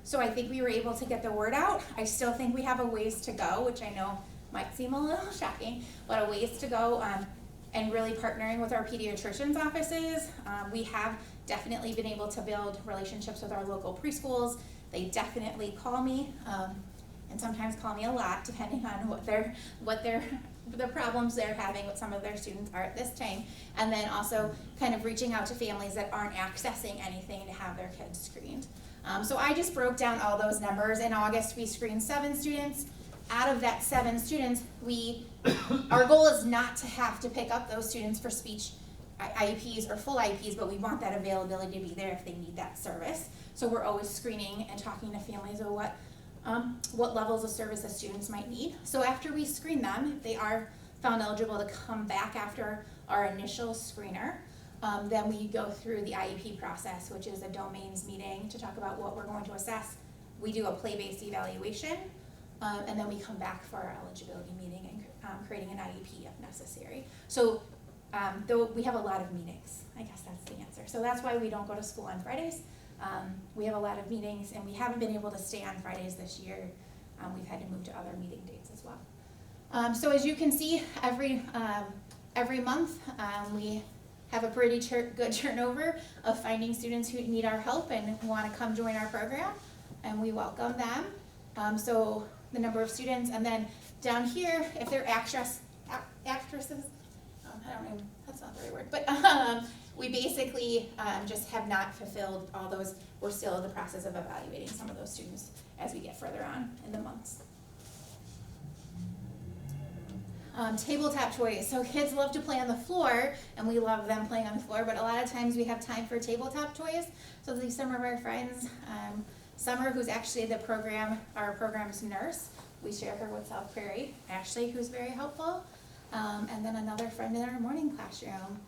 So I think we were able to get the word out. I still think we have a ways to go, which I know might seem a little shocking, but a ways to go, and really partnering with our pediatricians' offices. We have definitely been able to build relationships with our local preschools. They definitely call me, and sometimes call me a lot, depending on the problems they're having with some of their students are at this time, and then also kind of reaching out to families that aren't accessing anything to have their kids screened. So I just broke down all those numbers. In August, we screened 7 students. Out of that 7 students, our goal is not to have to pick up those students for speech IEPs or full IEPs, but we want that availability to be there if they need that service. So we're always screening and talking to families about what levels of service the students might need. So after we screen them, if they are found eligible to come back after our initial screener, then we go through the IEP process, which is a domains meeting to talk about what we're going to assess. We do a play-based evaluation, and then we come back for our eligibility meeting and creating an IEP if necessary. So though we have a lot of meetings, I guess that's the answer. So that's why we don't go to school on Fridays. We have a lot of meetings, and we haven't been able to stay on Fridays this year. We've had to move to other meeting dates as well. So as you can see, every month we have a pretty good turnover of finding students who need our help and want to come join our program, and we welcome them. So the number of students, and then down here, if they're actresses, I don't know, that's not the right word, but we basically just have not fulfilled all those. We're still in the process of evaluating some of those students as we get further on in the months. Tabletop toys. So kids love to play on the floor, and we love them playing on the floor, but a lot of times we have time for tabletop toys. So these some of our friends, Summer, who's actually our program's nurse, we share her with South Prairie, Ashley, who's very helpful, and then another friend in our morning classroom.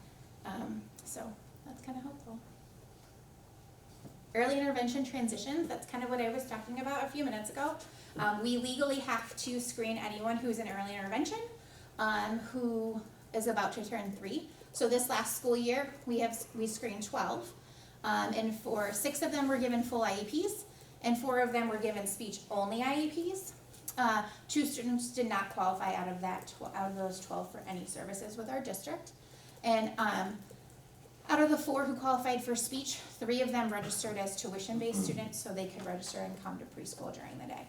So that's kind of helpful. Early intervention transitions, that's kind of what I was talking about a few minutes ago. We legally have to screen anyone who's in early intervention, who is about to turn 3. So this last school year, we screened 12, and for 6 of them were given full IEPs, and 4 of them were given speech-only IEPs. 2 students did not qualify out of those 12 for any services with our district, and out of the 4 who qualified for speech, 3 of them registered as tuition-based students, so they could register and come to preschool during the day.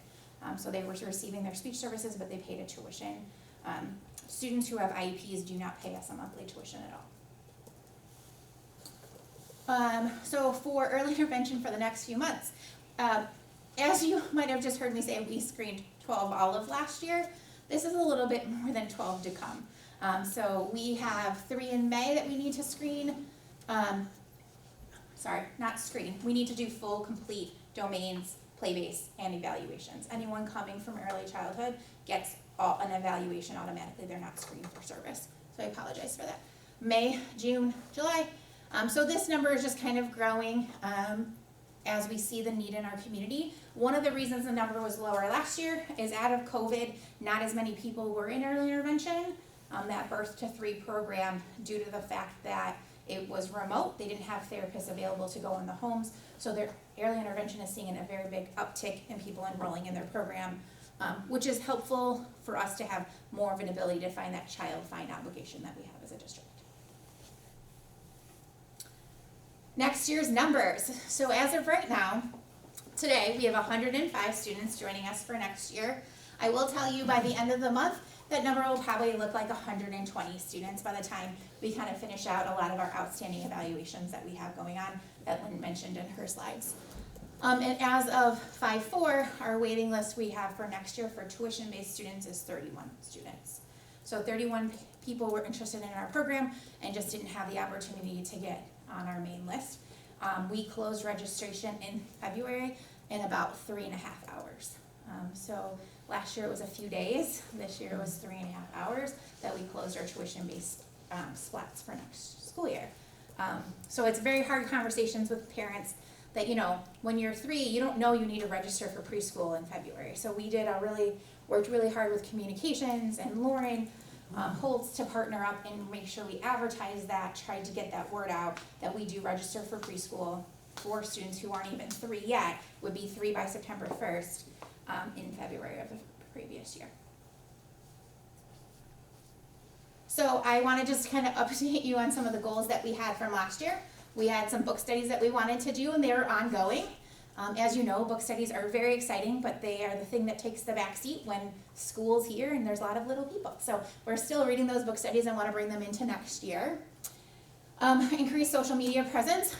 So they were receiving their speech services, but they paid a tuition. Students who have IEPs do not pay us a monthly tuition at all. So for early intervention for the next few months, as you might have just heard me say, we screened 12 all of last year. This is a little bit more than 12 to come. So we have 3 in May that we need to screen. Sorry, not screen. We need to do full, complete domains, play-based, and evaluations. Anyone coming from early childhood gets an evaluation automatically. They're not screened for service. So I apologize for that. May, June, July. So this number is just kind of growing as we see the need in our community. One of the reasons the number was lower last year is out of COVID, not as many people were in early intervention. That Birth to 3 program, due to the fact that it was remote, they didn't have therapists available to go in the homes, so their early intervention is seeing a very big uptick in people enrolling in their program, which is helpful for us to have more of an ability to find that child-find obligation that we have as a district. Next year's numbers. So as of right now, today we have 105 students joining us for next year. I will tell you by the end of the month, that number will probably look like 120 students by the time we kind of finish out a lot of our outstanding evaluations that we have going on that Lynn mentioned in her slides. And as of 5/4, our waiting list we have for next year for tuition-based students is 31 students. So 31 people were interested in our program and just didn't have the opportunity to get on our main list. We closed registration in February in about 3.5 hours. So last year it was a few days. This year it was 3.5 hours that we closed our tuition-based splats for next school year. So it's very hard conversations with parents that, you know, when you're 3, you don't know you need to register for preschool in February. So we worked really hard with communications and Lauren Holtz to partner up and make sure we advertise that, tried to get that word out that we do register for preschool for students who aren't even 3 yet, would be 3 by September 1st in February of the previous year. So I want to just kind of update you on some of the goals that we had from last year. We had some book studies that we wanted to do and they are ongoing. As you know, book studies are very exciting, but they are the thing that takes the back seat when school's here and there's a lot of little people. So we're still reading those book studies and want to bring them into next year. Increase social media presence.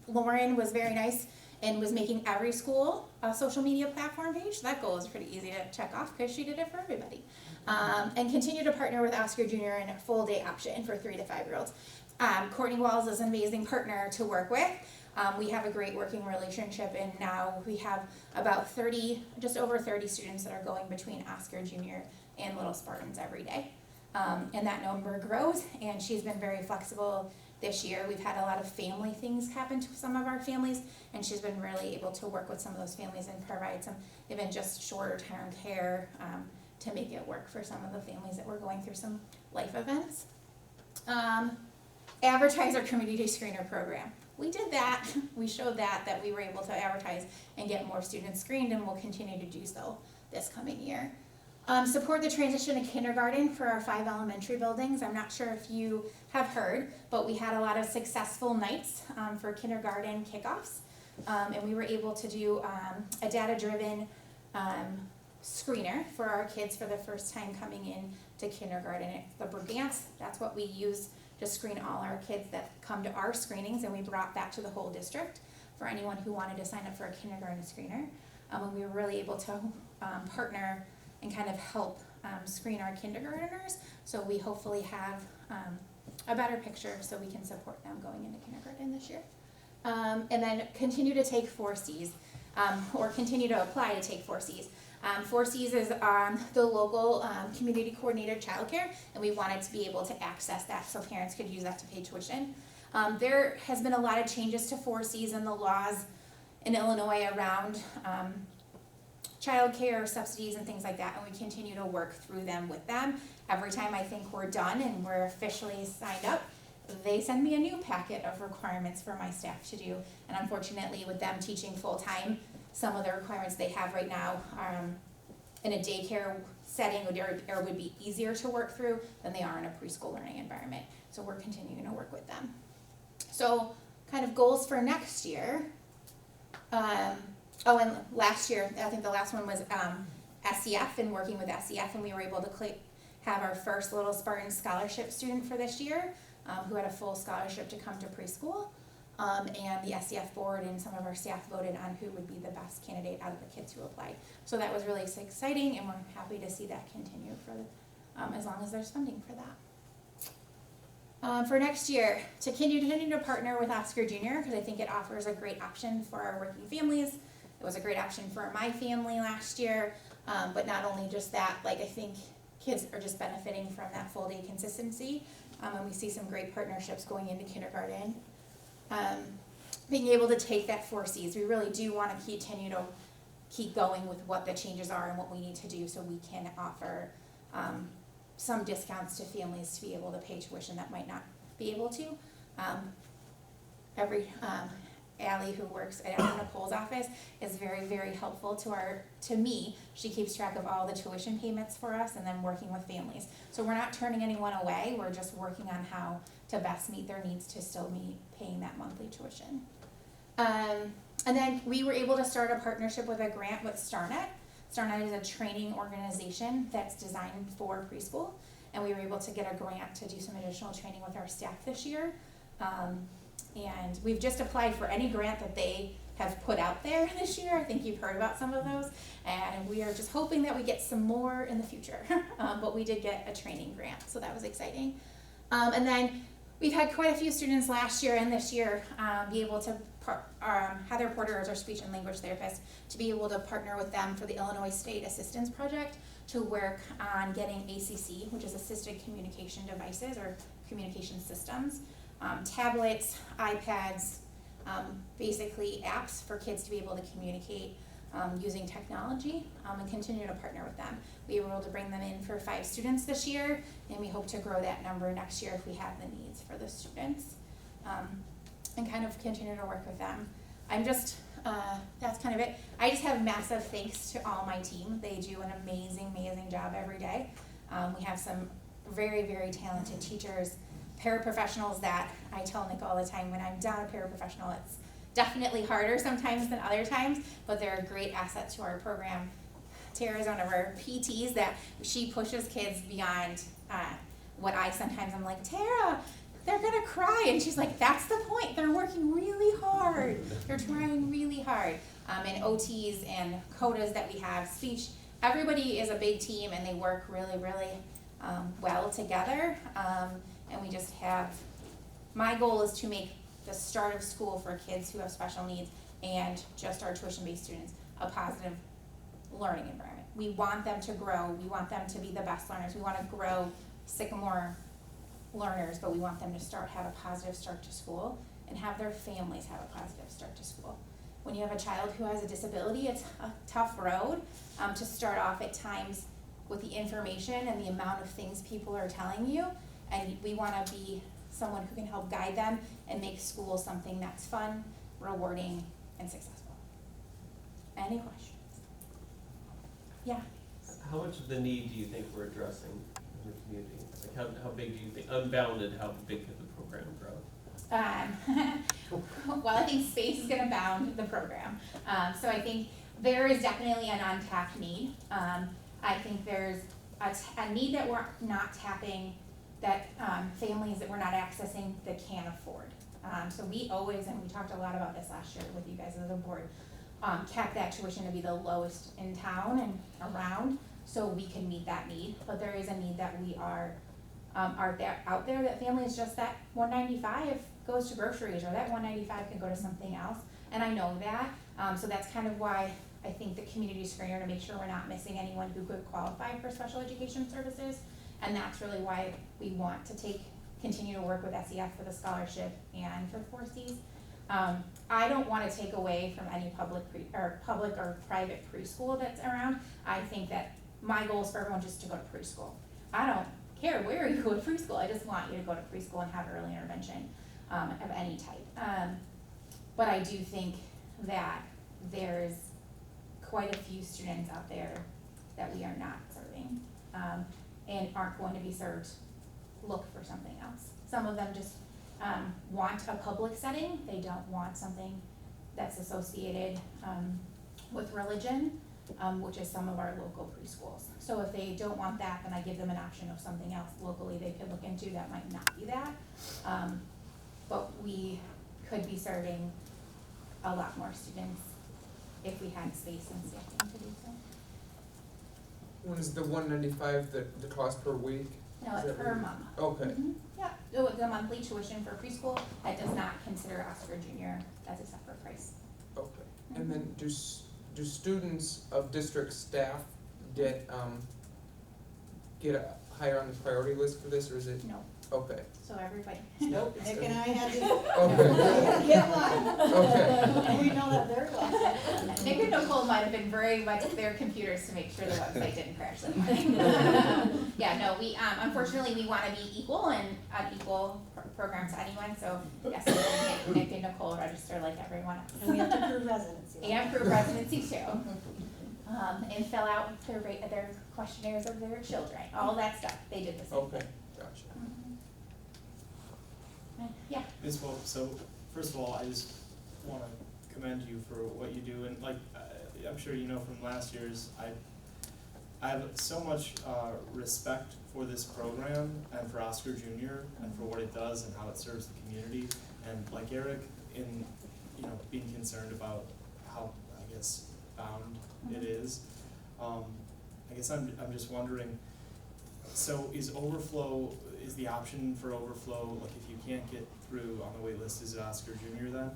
Lauren was very nice and was making every school a social media platform page. That goal is pretty easy to check off because she did it for everybody. And continue to partner with Oscar Jr. in a full day option for 3 to 5-year-olds. Courtney Walls is an amazing partner to work with. We have a great working relationship, and now we have about just over 30 students that are going between Oscar Jr. and Little Spartans every day. And that number grows, and she's been very flexible this year. We've had a lot of family things happen to some of our families, and she's been really able to work with some of those families and provide some, even just shorter term care to make it work for some of the families that were going through some life events. Advertise our community screener program. We did that. We showed that we were able to advertise and get more students screened, and we'll continue to do so this coming year. Support the transition to kindergarten for our 5 elementary buildings. I'm not sure if you have heard, but we had a lot of successful nights for kindergarten kickoffs. And we were able to do a data-driven screener for our kids for the first time coming in to kindergarten. It's the Brigance, that's what we use to screen all our kids that come to our screenings, and we brought that to the whole district for anyone who wanted to sign up for a kindergarten screener. And we were really able to partner and kind of help screen our kindergartners, so we hopefully have a better picture so we can support them going into kindergarten this year. And then continue to take 4Cs, or continue to apply to take 4Cs. 4Cs is the local community coordinated childcare, and we wanted to be able to access that so parents could use that to pay tuition. There has been a lot of changes to 4Cs and the laws in Illinois around childcare subsidies and things like that, and we continue to work through them with them. Every time I think we're done and we're officially signed up, they send me a new packet of requirements for my staff to do, and unfortunately with them teaching full-time, some of the requirements they have right now in a daycare setting would be easier to work through than they are in a preschool learning environment. So we're continuing to work with them. So kind of goals for next year. And last year, I think the last one was SEF, and working with SEF, and we were able to have our first Little Spartan scholarship student for this year, who had a full scholarship to come to preschool. And the SEF board and some of our staff voted on who would be the best candidate out of the kids who applied. So that was really exciting, and we're happy to see that continue for as long as there's funding for that. For next year, to continue to partner with Oscar Jr., because I think it offers a great option for our working families. It was a great option for my family last year, but not only just that, I think kids are just benefiting from that full day consistency, and we see some great partnerships going into kindergarten. Being able to take that 4Cs, we really do want to continue to keep going with what the changes are and what we need to do so we can offer some discounts to families to be able to pay tuition that might not be able to. Allie, who works at Nicole's office, is very, very helpful to me. She keeps track of all the tuition payments for us and then working with families. So we're not turning anyone away, we're just working on how to best meet their needs to still meet paying that monthly tuition. And then we were able to start a partnership with a grant with StarNet. StarNet is a training organization that's designed for preschool, and we were able to get a grant to do some additional training with our staff this year. And we've just applied for any grant that they have put out there this year. I think you've heard about some of those, and we are just hoping that we get some more in the future. But we did get a training grant, so that was exciting. And then we've had quite a few students last year and this year be able to, Heather Porter is our speech and language therapist, to be able to partner with them for the Illinois State Assistance Project to work on getting ACC, which is Assisted Communication Devices or Communication Systems, tablets, iPads, basically apps for kids to be able to communicate using technology, and continue to partner with them. We were able to bring them in for 5 students this year, and we hope to grow that number next year if we have the needs for the students, and kind of continue to work with them. That's kind of it. I just have massive thanks to all my team. They do an amazing, amazing job every day. We have some very, very talented teachers, paraprofessionals that I tell Nick all the time, when I'm down a paraprofessional, it's definitely harder sometimes than other times, but they're a great asset to our program. Tara's one of our PTs that she pushes kids beyond what I sometimes I'm like, Tara, they're gonna cry, and she's like, that's the point, they're working really hard, they're trying really hard. And OTs and CODAs that we have, speech, everybody is a big team and they work really, really well together. And we just have, my goal is to make the start of school for kids who have special needs and just our tuition-based students a positive learning environment. We want them to grow, we want them to be the best learners, we want to grow Sycamore learners, but we want them to have a positive start to school and have their families have a positive start to school. When you have a child who has a disability, it's a tough road to start off at times with the information and the amount of things people are telling you. And we want to be someone who can help guide them and make school something that's fun, rewarding, and successful. Any questions? Yeah. how much of the need do you think we're addressing in the community? Like how big do you think, unbounded, how big could the program grow? Well, I think space is gonna bound the program. So I think there is definitely an untapped need. I think there's a need that we're not tapping, that families that we're not accessing that can't afford. So we always, and we talked a lot about this last year with you guys as a board, kept that tuition to be the lowest in town and around, so we can meet that need. But there is a need that we are out there that families just, that $195 goes to groceries, or that $195 can go to something else. And I know that, so that's kind of why I think the community screener, to make sure we're not missing anyone who could qualify for special education services. And that's really why we want to continue to work with SEF for the scholarship and for 4Cs. I don't want to take away from any public or private preschool that's around. I think that my goal is for everyone just to go to preschool. I don't care where you go to preschool. I just want you to go to preschool and have early intervention of any type. But I do think that there's quite a few students out there that we are not serving, and aren't going to be served. Look for something else. Some of them just want a public setting. They don't want something that's associated with religion, which is some of our local preschools. So if they don't want that, then I give them an option of something else locally they could look into that might not be that. But we could be serving a lot more students if we had space and staffing to do so. What is the $195 the cost per week? No, Is it's that per right? month. Okay. Yeah, the monthly tuition for preschool, that does not consider Oscar Junior as a separate price. Okay. And then do students of district staff get higher on the priority list for this, or is it? No, Okay. so everybody. Nope. Nick and I had to Okay. get one. Okay. And we know that very well. Nick and Nicole might have been very much at their computers to make sure the website didn't crash that morning. Yeah, no, we, unfortunately, we wanna be equal and an equal program to anyone, so yes, Nick and Nicole register like everyone else. And we have to prove residency. And prove residency too. And fill out their questionnaires of their children, all that stuff, they did the same thing. Okay. Gotcha. Yeah. Ms. Pope, so first of all, I just wanna commend you for what you do, and like, I'm sure you know from last year's, I have so much respect for this program and for Oscar Junior and for what it does and how it serves the community, and like Eric, in, you know, being concerned about how, I guess, bound it is. I guess I'm just wondering, so is the option for overflow, like if you can't get through on the wait list, is it Oscar Junior then?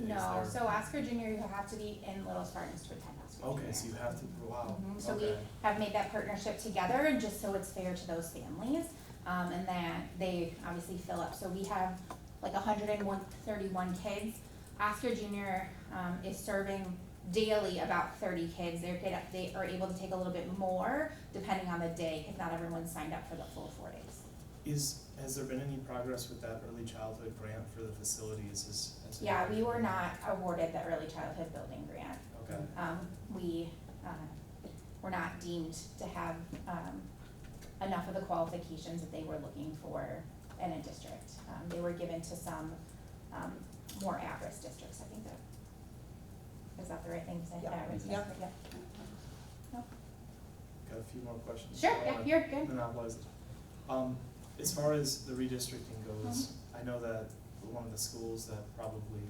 No, so Oscar Junior, you have to be in Little Spartans to attend Oscar Junior. Okay, so you have to, wow, So we okay. have made that partnership together, and just so it's fair to those families, and that they obviously fill up. So we have like 131 kids. Oscar Junior is serving daily about 30 kids. They are able to take a little bit more depending on the day, because not everyone's signed up for the full 4 days. Has there been any progress with that early childhood grant for the facilities? Yeah, we were not awarded the early childhood building grant. Okay. We were not deemed to have enough of the qualifications that they were looking for in a district. They were given to some more at-risk districts, I think is that the right thing to say? Yeah. At-risk Yeah. district, yeah. Got a few more questions. Sure, I don't yeah, wanna you're good. monopolize it. As far as the redistricting goes, I know that one of the schools that probably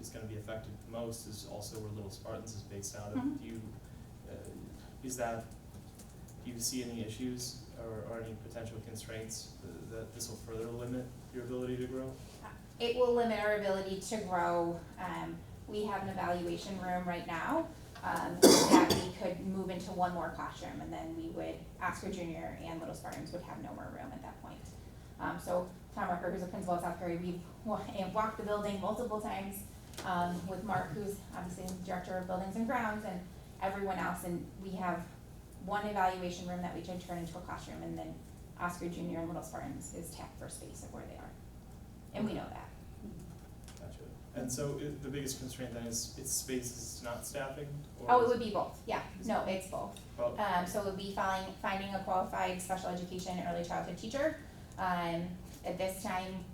is gonna be affected the most is also where Little Spartans is based out of. Do you see any issues or any potential constraints that this will further limit your ability to grow? It will limit our ability to grow. We have an evaluation room right now that we could move into one more classroom, and then we would, Oscar Junior and Little Spartans would have no more room at that point. So Tom Rucker, who's a principal at South Prairie, we've walked the building multiple times with Mark, who's obviously the director of buildings and grounds, and everyone else, and we have one evaluation room that we could turn into a classroom, and then Oscar Junior and Little Spartans is tapped for space of where they are, and we know that. Gotcha. And so the biggest constraint then is it's space, is not staffing? Or Oh, it is would be both, yeah, no, it's both. Well, So it would be finding a qualified special education early childhood teacher. At this time,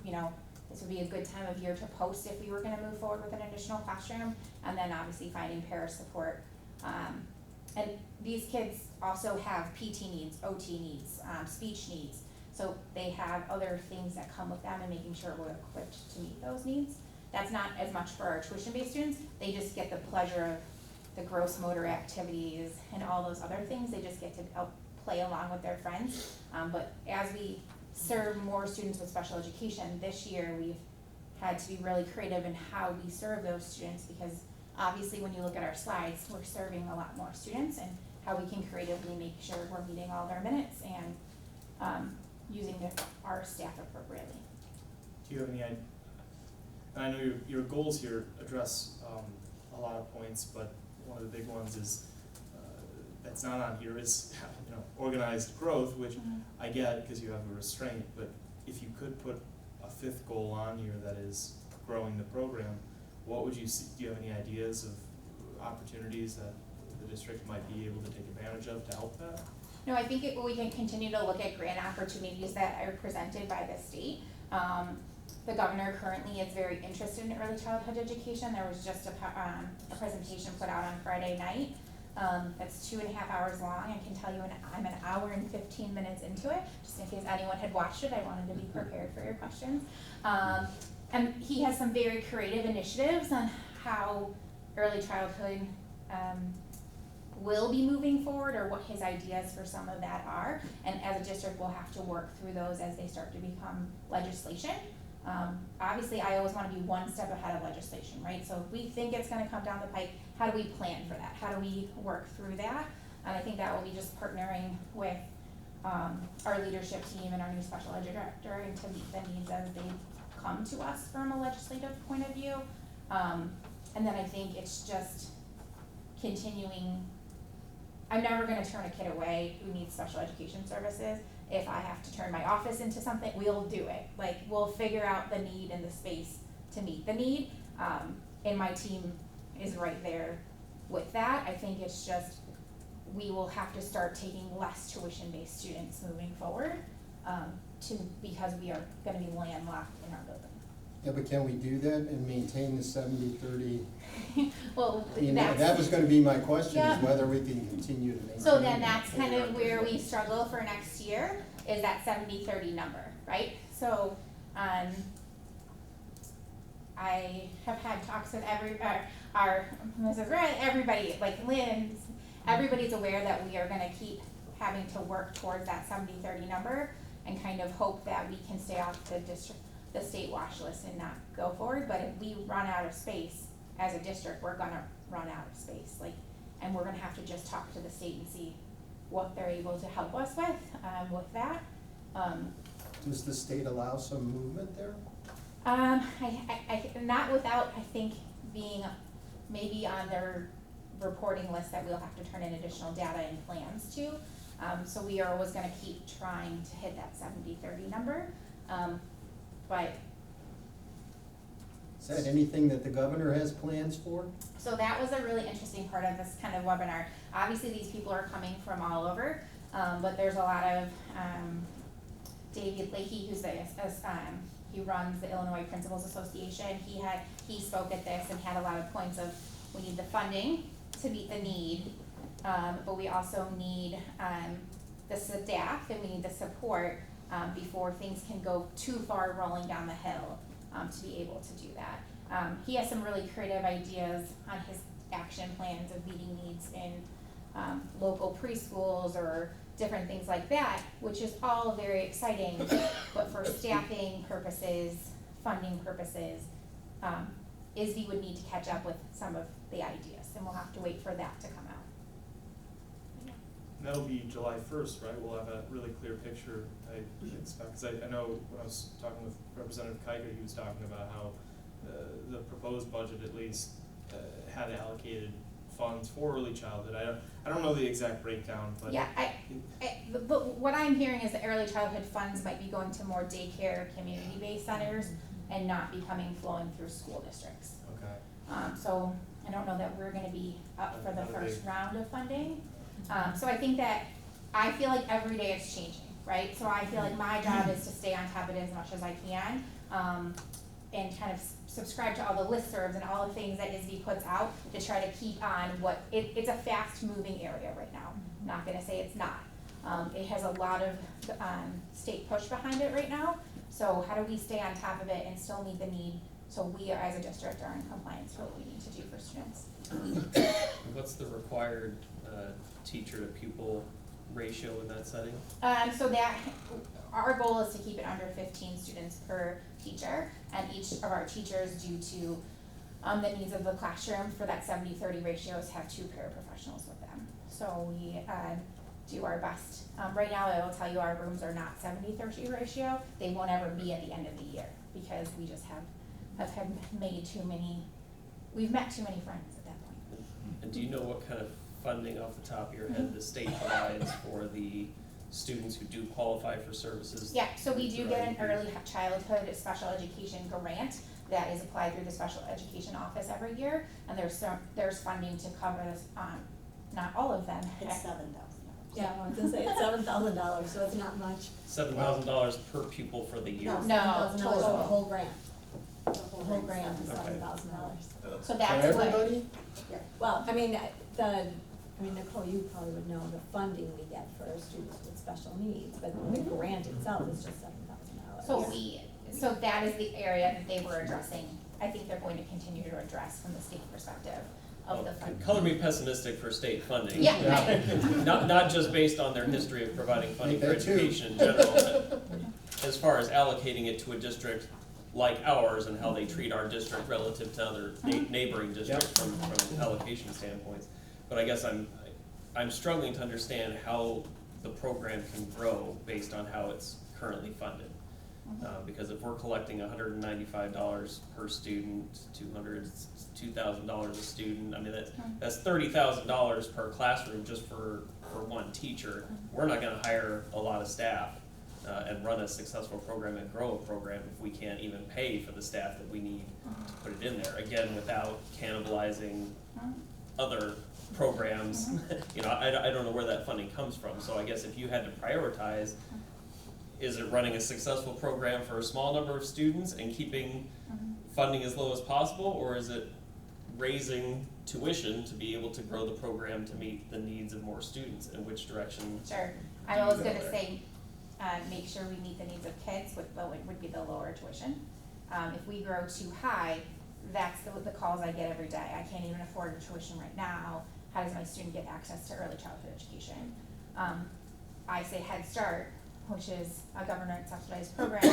you know, this would be a good time of year to post if we were gonna move forward with an additional classroom, and then obviously finding para support. And these kids also have PT needs, OT needs, speech needs, so they have other things that come with them and making sure we're equipped to meet those needs. That's not as much for our tuition-based students, they just get the pleasure of the gross motor activities and all those other things, they just get to play along with their friends. But as we serve more students with special education, this year we've had to be really creative in how we serve those students, because obviously when you look at our slides, we're serving a lot more students, and how we can creatively make sure we're meeting all their minutes and using our staff appropriately. do you have any idea? And I know your goals here address a lot of points, but one of the big ones is that's not on here is organized growth, which I get because you have a restraint. But if you could put a fifth goal on here that is growing the program, what would you see? Do you have any ideas of opportunities that the district might be able to take advantage of to help that? No, I think we can continue to look at grant opportunities that are presented by the state. The governor currently is very interested in early childhood education. There was just a presentation put out on Friday night. That's 2.5 hours long. I can tell you I'm an hour and 15 minutes into it. Just in case anyone had watched it, I wanted to be prepared for your questions. And he has some very creative initiatives on how early childhood will be moving forward, or what his ideas for some of that are. And as a district, we'll have to work through those as they start to become legislation. Obviously, I always want to be one step ahead of legislation, right? So if we think it's going to come down the pike, how do we plan for that? How do we work through that? And I think that will be just partnering with our leadership team and our new special ed director, and to meet the needs as they come to us from a legislative point of view. And then I think it's just continuing. I'm never going to turn a kid away who needs special education services. If I have to turn my office into something, we'll do it. Like, we'll figure out the need and the space to meet the need. And my team is right there with that. I think it's just, we will have to start taking less tuition-based students moving forward, because we are gonna be landlocked in our building. Yeah, but can we do that and maintain the 70-30? Well, I mean, that's. that was gonna be my question, Yeah. is whether we can continue to maintain. So then that's kind of where we struggle for next year, is that 70-30 number, right? So, I have had talks with our Mrs. Red, everybody, like Lynn, everybody's aware that we are gonna keep having to work towards that 70-30 number, and kind of hope that we can stay off the state watch list and not go forward. But if we run out of space as a district, we're gonna run out of space, and we're gonna have to just talk to the state and see what they're able to help us with that. Does the state allow some movement there? I not without, I think, being maybe on their reporting list that we'll have to turn in additional data and plans to. So we are always gonna keep trying to hit that 70-30 number, but. Is that anything that the governor has plans for? So that was a really interesting part of this kind of webinar. Obviously, these people are coming from all over, but there's a lot of, David Leahy, who's he runs the Illinois Principals Association. He spoke at this and had a lot of points of, we need the funding to meet the need, but we also need the staff, and we need the support before things can go too far rolling down the hill, to be able to do that. He has some really creative ideas on his action plans of meeting needs in local preschools or different things like that, which is all very exciting, but for staffing purposes, funding purposes, ISB would need to catch up with some of the ideas, and we'll have to wait for that to come out. And that'll be July 1st, right? We'll have a really clear picture, I expect, because I know when I was talking with Representative Kiger, he was talking about how the proposed budget at least had allocated funds for early childhood. I don't know the exact breakdown, but yeah, but what I'm hearing is that early childhood funds might be going to more daycare, community-based centers, and not becoming flowing through school districts. Okay. So I don't know that we're gonna be up for the How first big? round of funding. So I think that, I feel like every day it's changing, right? So I feel like my job is to stay on top of it as much as I can, and kind of subscribe to all the listservs and all the things that ISD puts out to try to keep on what, it's a fast moving area right now. I'm not gonna say it's not. It has a lot of, state push behind it right now. So how do we stay on top of it and still meet the need, so we as a district are in compliance for what we need to do for students? What's the required teacher to pupil ratio in that setting? So that, our goal is to keep it under 15 students per teacher, and each of our teachers, due to the needs of the classroom for that 70-30 ratios, have 2 paraprofessionals with them. So we do our best. Right now, I will tell you, our rooms are not 70-30 ratio. They won't ever be at the end of the year, because we just have made too many, we've met too many friends at that point. And do you know what kind of funding off the top of your head the state provides for the students who do qualify for services? Yeah, so we do through get an IEPs? early childhood special education grant that is applied through the special education office every year, and there's funding to cover this, not all of them. It's $7,000. Yeah, I was gonna say, it's $7,000, so it's not much. $7,000 per pupil for the year? No, $7,000 total. for the whole grant. The The whole grant is Okay. $7,000. So For that's what, everybody? Well, Nicole, you probably would know the funding we get for students with special needs, but the grant itself is just $7,000. so that is the area that they were addressing. I think they're going to continue to address from the state perspective of the funding. Color me pessimistic for state funding. Yeah. Not just based on their history of providing funding for Me too. education in general, but as far as allocating it to a district like ours and how they treat our district relative to other neighboring districts from allocation standpoints. But I guess I'm struggling to understand how the program can grow based on how it's currently funded. Because if we're collecting $195 per student, $2,000 a student, I mean, that's $30,000 per classroom just for one teacher. We're not gonna hire a lot of staff and run a successful program and grow a program if we can't even pay for the staff that we need to put it in there. Again, without cannibalizing other programs, you know, I don't know where that funding comes from. So I guess if you had to prioritize, is it running a successful program for a small number of students and keeping funding as low as possible, or is it raising tuition to be able to grow the program to meet the needs of more students, and which direction? Sure, I was gonna say, make sure we meet the needs of kids would be the lower tuition. If we grow too high, that's the calls I get every day. I can't even afford a tuition right now. How does my student get access to early childhood education? I say Head Start, which is a government subsidized program,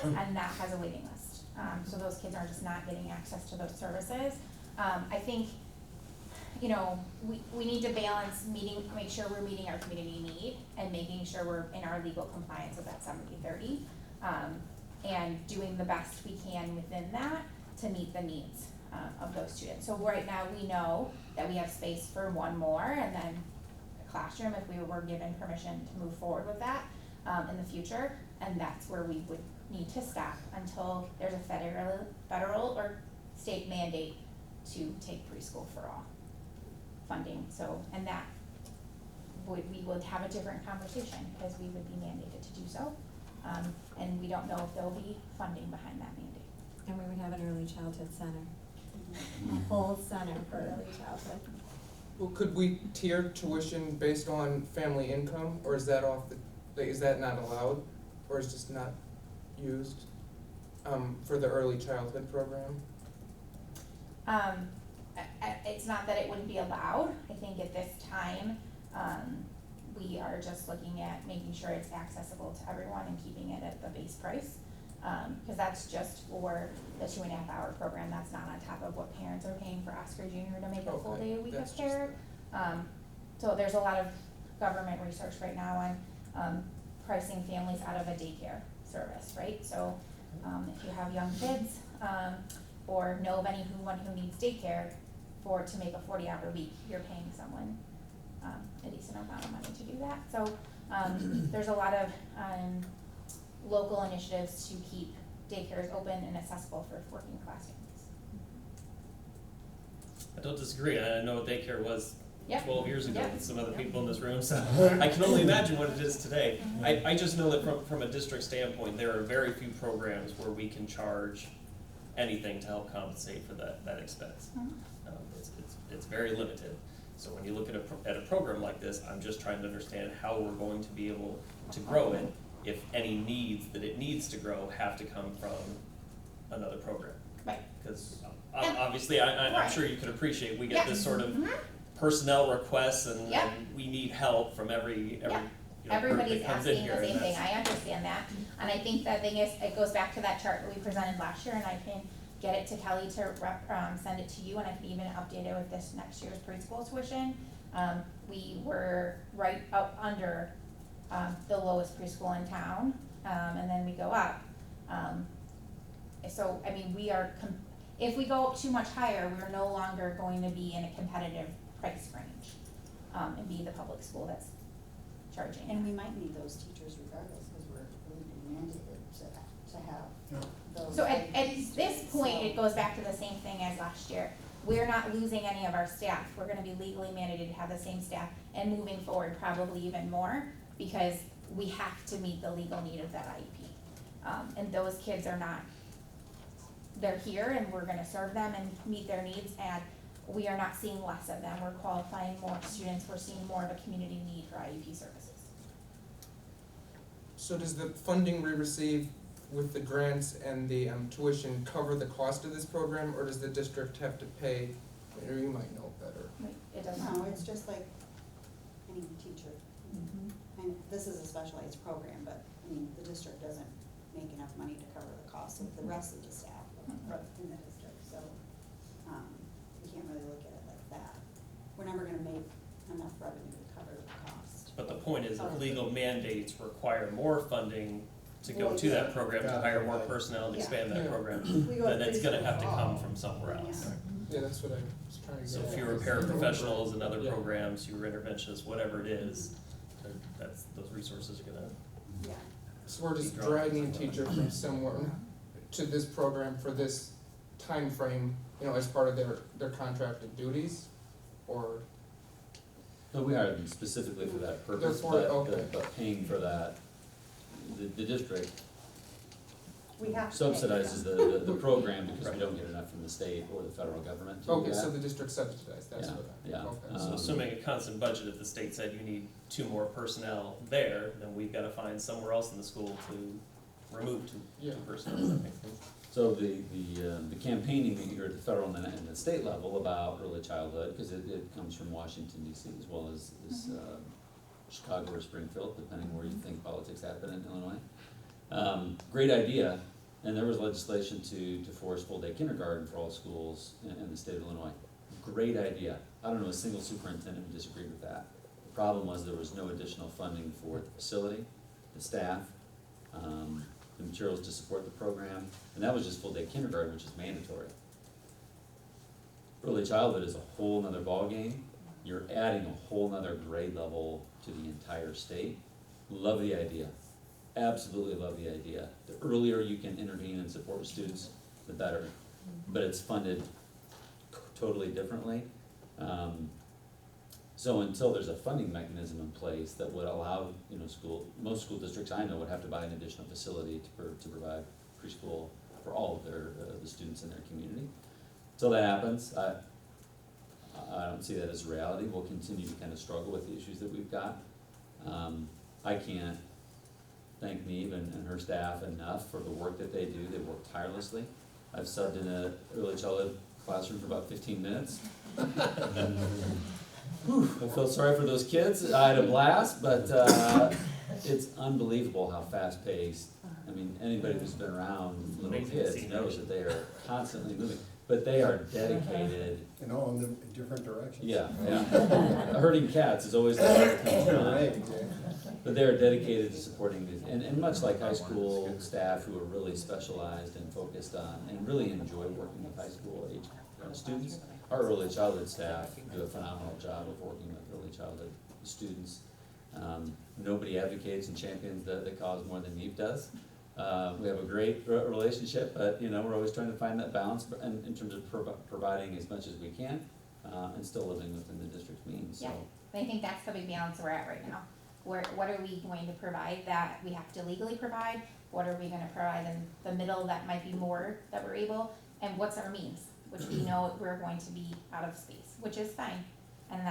and that has a waiting list. So those kids are just not getting access to those services. I think, you know, we need to balance make sure we're meeting our community need and making sure we're in our legal compliance with that 70-30, and doing the best we can within that to meet the needs of those students. So right now, we know that we have space for one more, and then a classroom if we were given permission to move forward with that in the future, and that's where we would need to stop until there's a federal or state mandate to take preschool for all funding. So, and that we would have a different conversation because we would be mandated to do so, and we don't know if there'll be funding behind that mandate. And we would have an early childhood center, a whole center for early childhood. Well, could we tier tuition based on family income, or is that is that not allowed, or is just not used, for the early childhood program? It's not that it wouldn't be allowed. I think at this time, we are just looking at making sure it's accessible to everyone and keeping it at the base price. Because that's just for the 2.5-hour program. That's not on top of what parents are paying for Oscar Jr. to make a full day a week of care. So there's a lot of government research right now on pricing families out of a daycare service, right? So if you have young kids, or know of anyone who needs daycare to make a 40-hour week, you're paying someone a decent amount of money to do that. So there's a lot of local initiatives to keep daycare is open and accessible for working class families. I don't disagree, I know what daycare was Yep. 12 years ago Yep. with some other people in this room, so I can only imagine what it is today. I just know that from a district standpoint, there are very few programs where we can charge anything to help compensate for that expense. It's very limited. So when you look at a program like this, I'm just trying to understand how we're going to be able to grow it if any needs that it needs to grow have to come from another program. Right. Because And- obviously, I'm right. sure you can appreciate, we get Yeah. this sort of Mhm. personnel requests and Yep. we need help from every Yeah. you know, group Everybody's that comes in asking here, the and same thing, that's- I understand that, and I think the thing is, it goes back to that chart that we presented last year, and I can get it to Kelly to send it to you, and I can even update it with this next year's preschool tuition. We were right up under, the lowest preschool in town, and then we go up. So, I mean, we are, if we go up too much higher, we're no longer going to be in a competitive price range, and be the public school that's charging. And we might need those teachers regardless, because we're legally mandated to have those. So at vacancies, this right? point, So- it goes back to the same thing as last year. We're not losing any of our staff. We're gonna be legally mandated to have the same staff, and moving forward, probably even more, because we have to meet the legal need of that IEP. And those kids are not, they're here, and we're gonna serve them and meet their needs, and we are not seeing less of them. We're qualifying more students. We're seeing more of a community need for IEP services. So does the funding we receive with the grants and the tuition cover the cost of this program, or does the district have to pay? Or you might know better. It doesn't. No, it's just like any teacher. And this is a specialized program, but, I mean, the district doesn't make enough money to cover the cost of the rest of the staff in the district, so, we can't really look at it like that. We're never gonna make enough revenue to cover the cost. But the point is, if legal mandates require more funding to go to that program, to hire more personnel and expand that Yeah. program, We go then it's gonna have to preschool. come from somewhere else. Yeah, that's what I was trying to get So at. fewer paraprofessionals and other Yeah. programs, fewer interventionists, whatever it is, those resources are gonna, Yeah. So we're just dragging a teacher from somewhere to this program for this time frame, you know, as part of their contracted duties, or? No, we hired them specifically for that purpose, Therefore, okay. but paying for that, the district We have to pay for subsidizes them. the program because we don't get enough from the state or the federal government to do Okay, that. so the district subsidized, that's Yeah, what yeah. okay. so assuming a constant budget, if the state said you need 2 more personnel there, then we've gotta find somewhere else in the school to remove two Yeah. personnel, does that make sense? So the campaigning that you hear at the federal and the state level about early childhood, because it comes from Washington DC as well as Chicago or Springfield, depending where you think politics happen in Illinois. Great idea, and there was legislation to force full-day kindergarten for all schools in the state of Illinois. Great idea. I don't know a single superintendent who disagreed with that. The problem was there was no additional funding for the facility, the staff, the materials to support the program, and that was just full-day kindergarten, which is mandatory. Early childhood is a whole nother ballgame. You're adding a whole nother grade level to the entire state. Love the idea. Absolutely love the idea. The earlier you can intervene and support students, the better. But it's funded totally differently. So until there's a funding mechanism in place that would allow, you know, most school districts I know would have to buy an additional facility to provide preschool for all of the students in their community. Till that happens, I don't see that as a reality. We'll continue to kind of struggle with the issues that we've got. I can't thank Neve and her staff enough for the work that they do. They work tirelessly. I've subbed in an early childhood classroom for about 15 minutes. I feel sorry for those kids. I had a blast, but it's unbelievable how fast-paced. I mean, anybody who's been around little Amazing kids scenery. knows that they are constantly moving. But they are dedicated. And all in the different directions. Yeah, yeah. Herding cats is always the hard time. Right, But they are dedicated to supporting these, and much like high school staff who are really specialized and focused on, and really enjoy working with high school age students, our early childhood staff do a phenomenal job of working with early childhood students. Nobody advocates and champions the cause more than Neve does. We have a great relationship, but, you know, we're always trying to find that balance in terms of providing as much as we can, and still living within the district's means, so. Yeah, I think that's the big balance we're at right now. What are we going to provide that we have to legally provide? What are we gonna provide in the middle that might be more that we're able? And what's our means, which we know we're going to be out of space, which is fine. And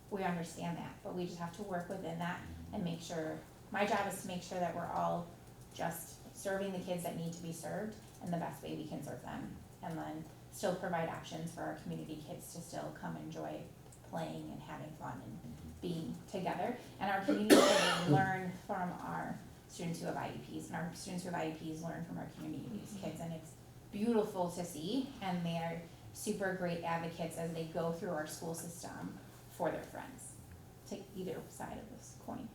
we understand that, but we just have to work within that and make sure, my job is to make sure that we're all just serving the kids that need to be served in the best way we can serve them. And then still provide options for our community kids to still come enjoy playing and having fun and being together. And our community kids learn from our students who have IEPs, and our students who have IEPs learn from our community kids, and it's beautiful to see, and they are super great advocates as they go through our school system for their friends. Take either side of this coin.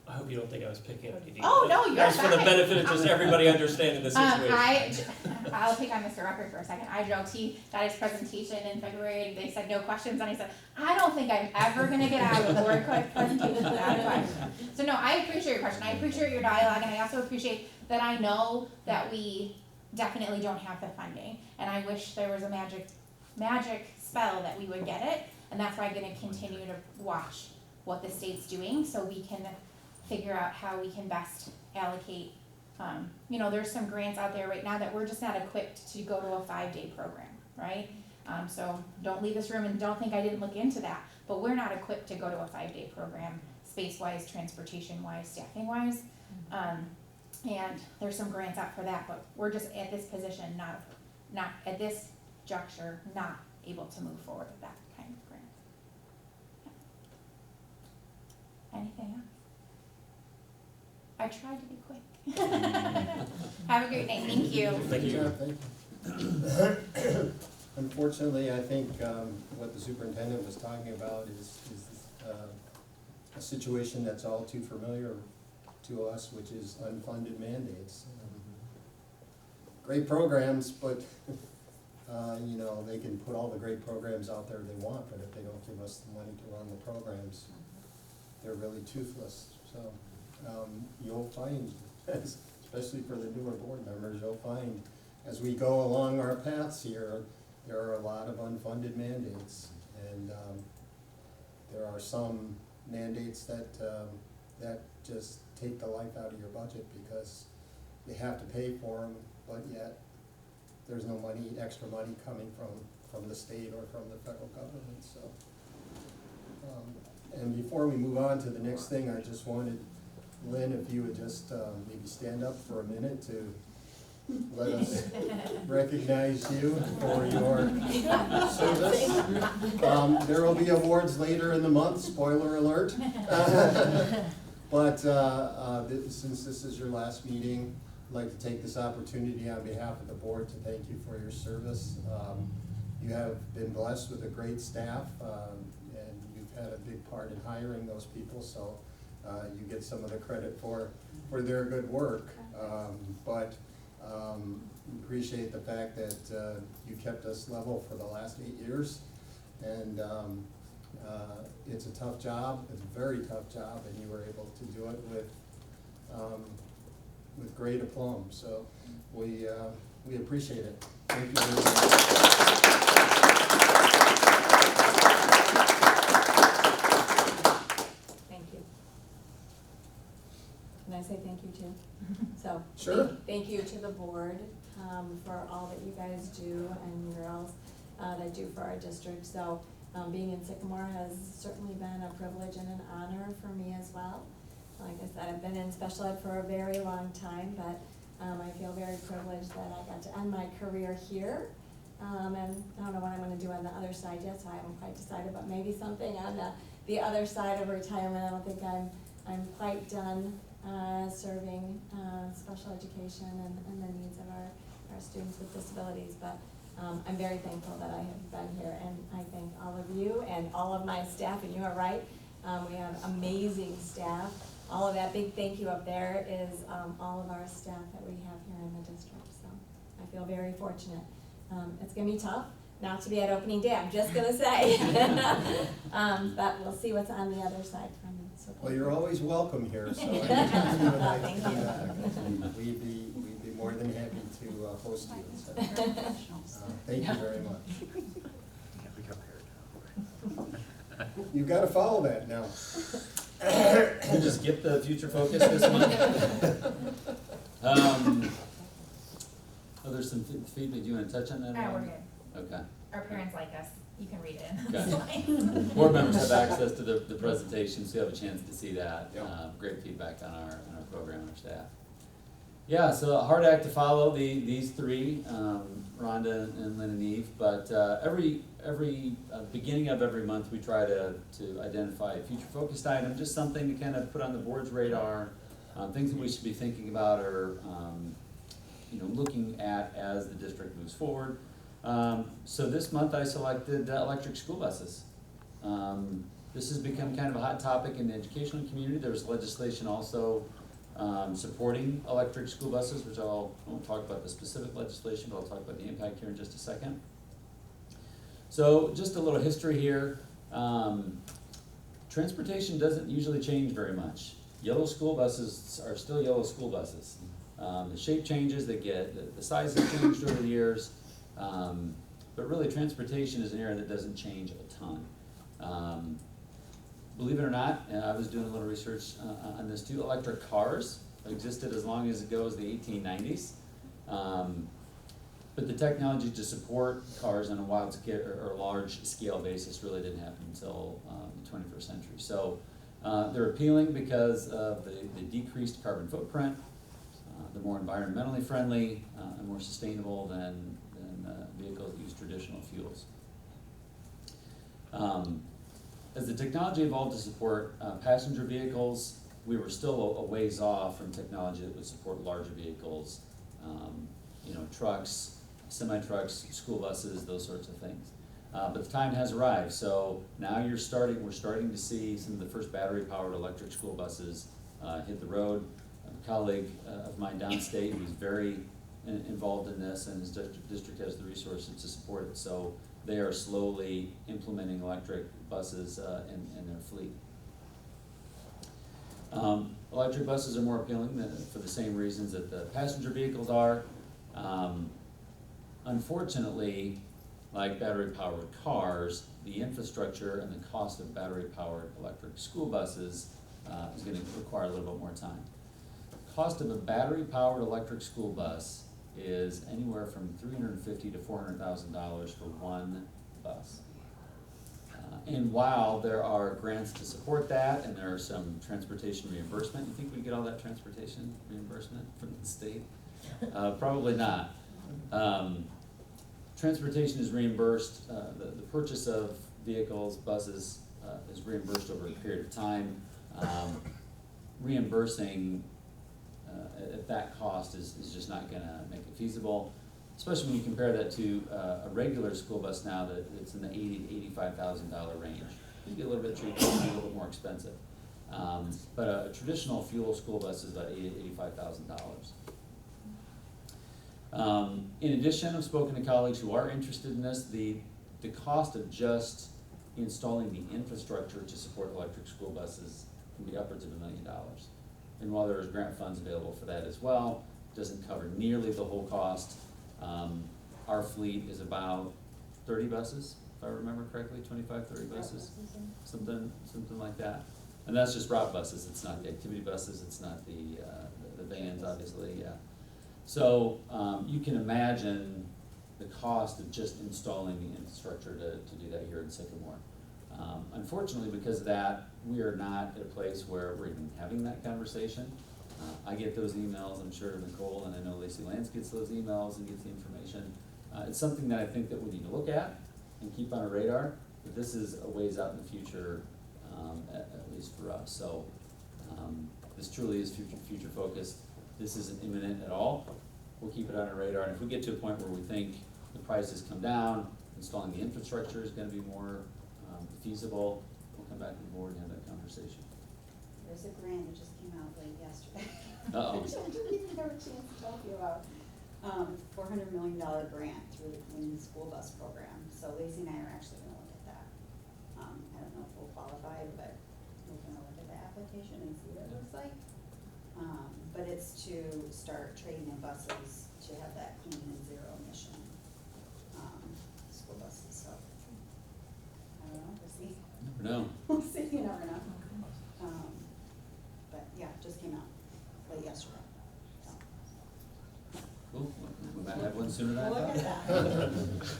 I hope you don't think I was picking on you, Dee. Oh, no, you're That's for the fine. benefit of just everybody understanding the situation. I'll pick on Mr. Rucker for a second. I joked, he got his presentation in February, and they said no questions, and I said, I don't think I'm ever gonna get out of a board presentation without a question. So no, I appreciate your question, I appreciate your dialogue, and I also appreciate that I know that we definitely don't have the funding, and I wish there was a magic spell that we would get it, and that's why I'm gonna continue to watch what the state's doing, so we can figure out how we can best allocate. You know, there's some grants out there right now that we're just not equipped to go to a 5-day program, right? So don't leave this room and don't think I didn't look into that, but we're not equipped to go to a 5-day program, space-wise, transportation-wise, staffing-wise. And there's some grants out for that, but we're just at this position, not at this juncture, not able to move forward with that kind of grant. Yeah. Anything else? I tried to be quick. Have a great night, thank you. Thank you. Thank you. Unfortunately, I think what the superintendent was talking about is a situation that's all too familiar to us, which is unfunded mandates. Great programs, but you know, they can put all the great programs out there they want, but if they don't give us the money to run the programs, they're really toothless. So you'll find, especially for the newer board members, you'll find as we go along our paths here, there are a lot of unfunded mandates, and there are some mandates that just take the life out of your budget because you have to pay for them, but yet there's no money, extra money coming from the state or from the federal government. So, and before we move on to the next thing, I just wanted, Lynn, if you would just maybe stand up for a minute to let us recognize you for your service. There will be awards later in the month, spoiler alert. But since this is your last meeting, I'd like to take this opportunity on behalf of the board to thank you for your service. You have been blessed with a great staff, and you've had a big part in hiring those people, so you get some of the credit for their good work. But appreciate the fact that you kept us level for the last 8 years, and it's a tough job. It's a very tough job, and you were able to do it with great aplomb. So we appreciate it. Thank you very much. Thank you. Can I say thank you too? So, Sure. Thank you to the board for all that you guys do and girls that do for our district. So being in Sycamore has certainly been a privilege and an honor for me as well. Like I said, I've been in special ed for a very long time, but I feel very privileged that I got to end my career here. And I don't know what I'm gonna do on the other side yet, so I haven't quite decided, but maybe something on the other side of retirement. I don't think I'm quite done serving special education and the needs of our students with disabilities, but I'm very thankful that I have been here, and I thank all of you and all of my staff, and you are right, we have amazing staff. All of that big thank you up there is all of our staff that we have here in the district, so I feel very fortunate. It's gonna be tough not to be at opening day, I'm just gonna say. But we'll see what's on the other side from Well, you're always welcome here, so anytime you would like to come back, we'd be more than happy to host you. So, thank you very much. You've got to follow that now. You just get the future focus this month. Oh, there's some feedback. Do you want to touch on that? We're good. Okay. Our parents like us. You can read it. Okay. Board members have access to the presentation, so you have a chance to see that. Yep. Great feedback on our program and our staff. Yeah, so a hard act to follow, these three, Rhonda and Lynn and Eve, but every beginning of every month, we try to identify a future focused item, just something to kind of put on the board's radar, things that we should be thinking about or looking at as the district moves forward. So this month I selected electric school buses. This has become kind of a hot topic in the educational community. There's legislation also supporting electric school buses, which I won't talk about the specific legislation, but I'll talk about the impact here in just a second. So just a little history here. Transportation doesn't usually change very much. Yellow school buses are still yellow school buses. The shape changes, the size has changed over the years, but really transportation is an area that doesn't change a ton. Believe it or not, I was doing a little research on this too, electric cars existed as long as ago as the 1890s. But the technology to support cars on a wide scale or large scale basis really didn't happen until the 21st century. So they're appealing because of the decreased carbon footprint, the more environmentally friendly and more sustainable than vehicles that use traditional fuels. As the technology evolved to support passenger vehicles, we were still a ways off from technology that would support larger vehicles, trucks, semi-trucks, school buses, those sorts of things. But the time has arrived, so now we're starting to see some of the first battery-powered electric school buses hit the road. A colleague of mine downstate who's very involved in this, and his district has the resources to support it, so they are slowly implementing electric buses in their fleet. Electric buses are more appealing for the same reasons that the passenger vehicles are. Unfortunately, like battery-powered cars, the infrastructure and the cost of battery-powered electric school buses is going to require a little bit more time. The cost of a battery-powered electric school bus is anywhere from $350,000 to $400,000 for one bus. And while there are grants to support that, and there are some transportation reimbursement, you think we get all that transportation reimbursement from the state? Probably not. Transportation is reimbursed, the purchase of vehicles, buses, is reimbursed over a period of time. Reimbursing at that cost is just not gonna make it feasible, especially when you compare that to a regular school bus now that's in the $80,000 to $85,000 range. You get a little bit cheaper, a little bit more expensive. But a traditional fuel school bus is about $80,000 to $85,000. In addition, I've spoken to colleagues who are interested in this. The cost of just installing the infrastructure to support electric school buses can be upwards of $1 million. And while there is grant funds available for that as well, it doesn't cover nearly the whole cost. Our fleet is about 30 buses, if I remember correctly, 25, 30 buses, something like that. And that's just route buses. It's not the activity buses. It's not the vans, obviously. Yeah. So you can imagine the cost of just installing the infrastructure to do that here in Sycamore. Unfortunately, because of that, we are not at a place where we're even having that conversation. I get those emails, I'm sure Nicole, and I know Lacey Lance gets those emails and gets the information. It's something that I think that we need to look at and keep on our radar, but this is a ways out in the future, at least for us. So this truly is future focused. This isn't imminent at all. We'll keep it on our radar, and if we get to a point where we think the prices come down, installing the infrastructure is gonna be more feasible, we'll come back to the board and have that conversation. There's a grant that just came out late yesterday. Uh-oh. Which I didn't even have a chance to talk to you about. $400 million grant through the Clean School Bus Program. So Lacey and I are actually gonna look at that. I don't know if we'll qualify, but we're gonna look at that. application and see what it looks like. But it's to start trading in buses to have that clean and zero emission, school buses, so. I don't know, we'll see. Never know. We'll see, you never know. But yeah, just came out late yesterday, so. Cool, we might have one sooner than I Look thought. at that.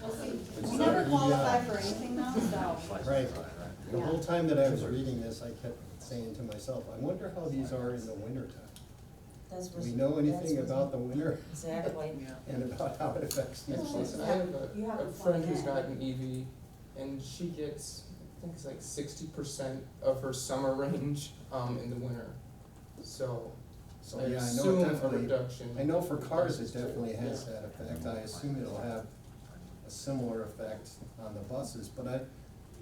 We'll see. We never qualify for anything though, so. Right. The whole time that I was reading this, I kept saying to myself, I wonder how these are in the wintertime. That's Do what's. we know anything that's what's- about the winter Exactly. and about how it affects these Listen, buses? I have You have a to friend plug who's in. got an EV, and she gets, I think it's like 60% of her summer range, in the winter. So, So, I yeah, I know it assume a definitely, reduction. I know for cars it definitely has that effect. I assume it'll have a similar effect on the buses, but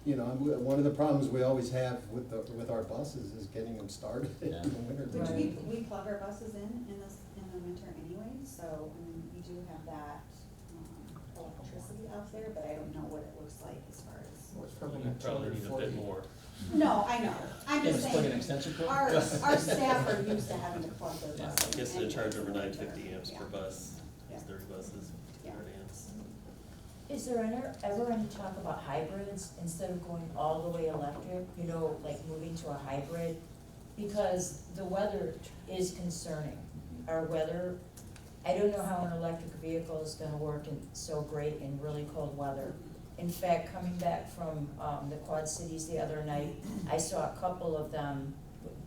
one of the problems we always have with our buses is getting them started in Yeah. the winter. Which Right. we plug our buses in the winter anyway, so, I mean, we do have that, electricity out there, but I don't know what it looks like as far as. Well, it's probably You not probably need a 240. bit more. No, I know, I'm Yeah, just just plug an saying, extension cord. our staff are used to having to plug their Yeah. buses. I guess they anyway charge in over the 950 winter. amps Yeah. per bus, Yeah. it's 30 buses, Yeah. 100 amps. Is there ever any talk about hybrids instead of going all the way electric, like moving to a hybrid? Because the weather is concerning. Our weather, I don't know how an electric vehicle is gonna work so great in really cold weather. In fact, coming back from, the Quad Cities the other night, I saw a couple of them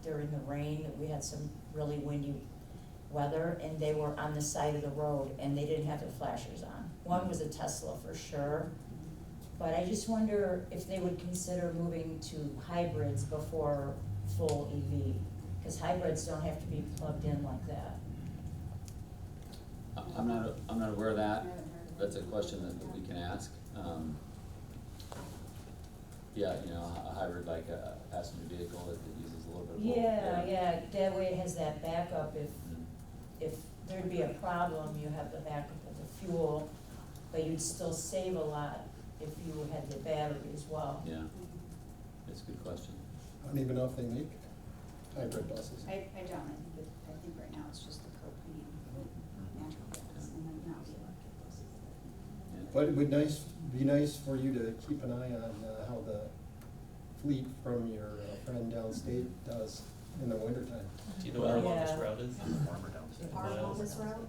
during the rain. We had some really windy weather, and they were on the side of the road, and they didn't have their flashers on. One was a Tesla for sure, but I just wonder if they would consider moving to hybrids before full EV, because hybrids don't have to be plugged in like that. I'm not aware of I that. haven't heard of That's a it. question that we can ask. Yeah, a hybrid like a passenger vehicle that uses a little bit of both. Yeah, that way it has that backup Mm. if there'd be a problem, you have the backup of the fuel, but you'd still save a lot if you had the battery as well. Yeah, that's a good question. I don't even know if they make hybrid buses. I don't, I think right now it's just the propane, natural gas, and then now the electric buses. Yeah. But it would be nice for you to keep an eye on how the fleet from your friend downstate does in the wintertime. Do you know what our Yeah. longest route is? Our Miles. longest route,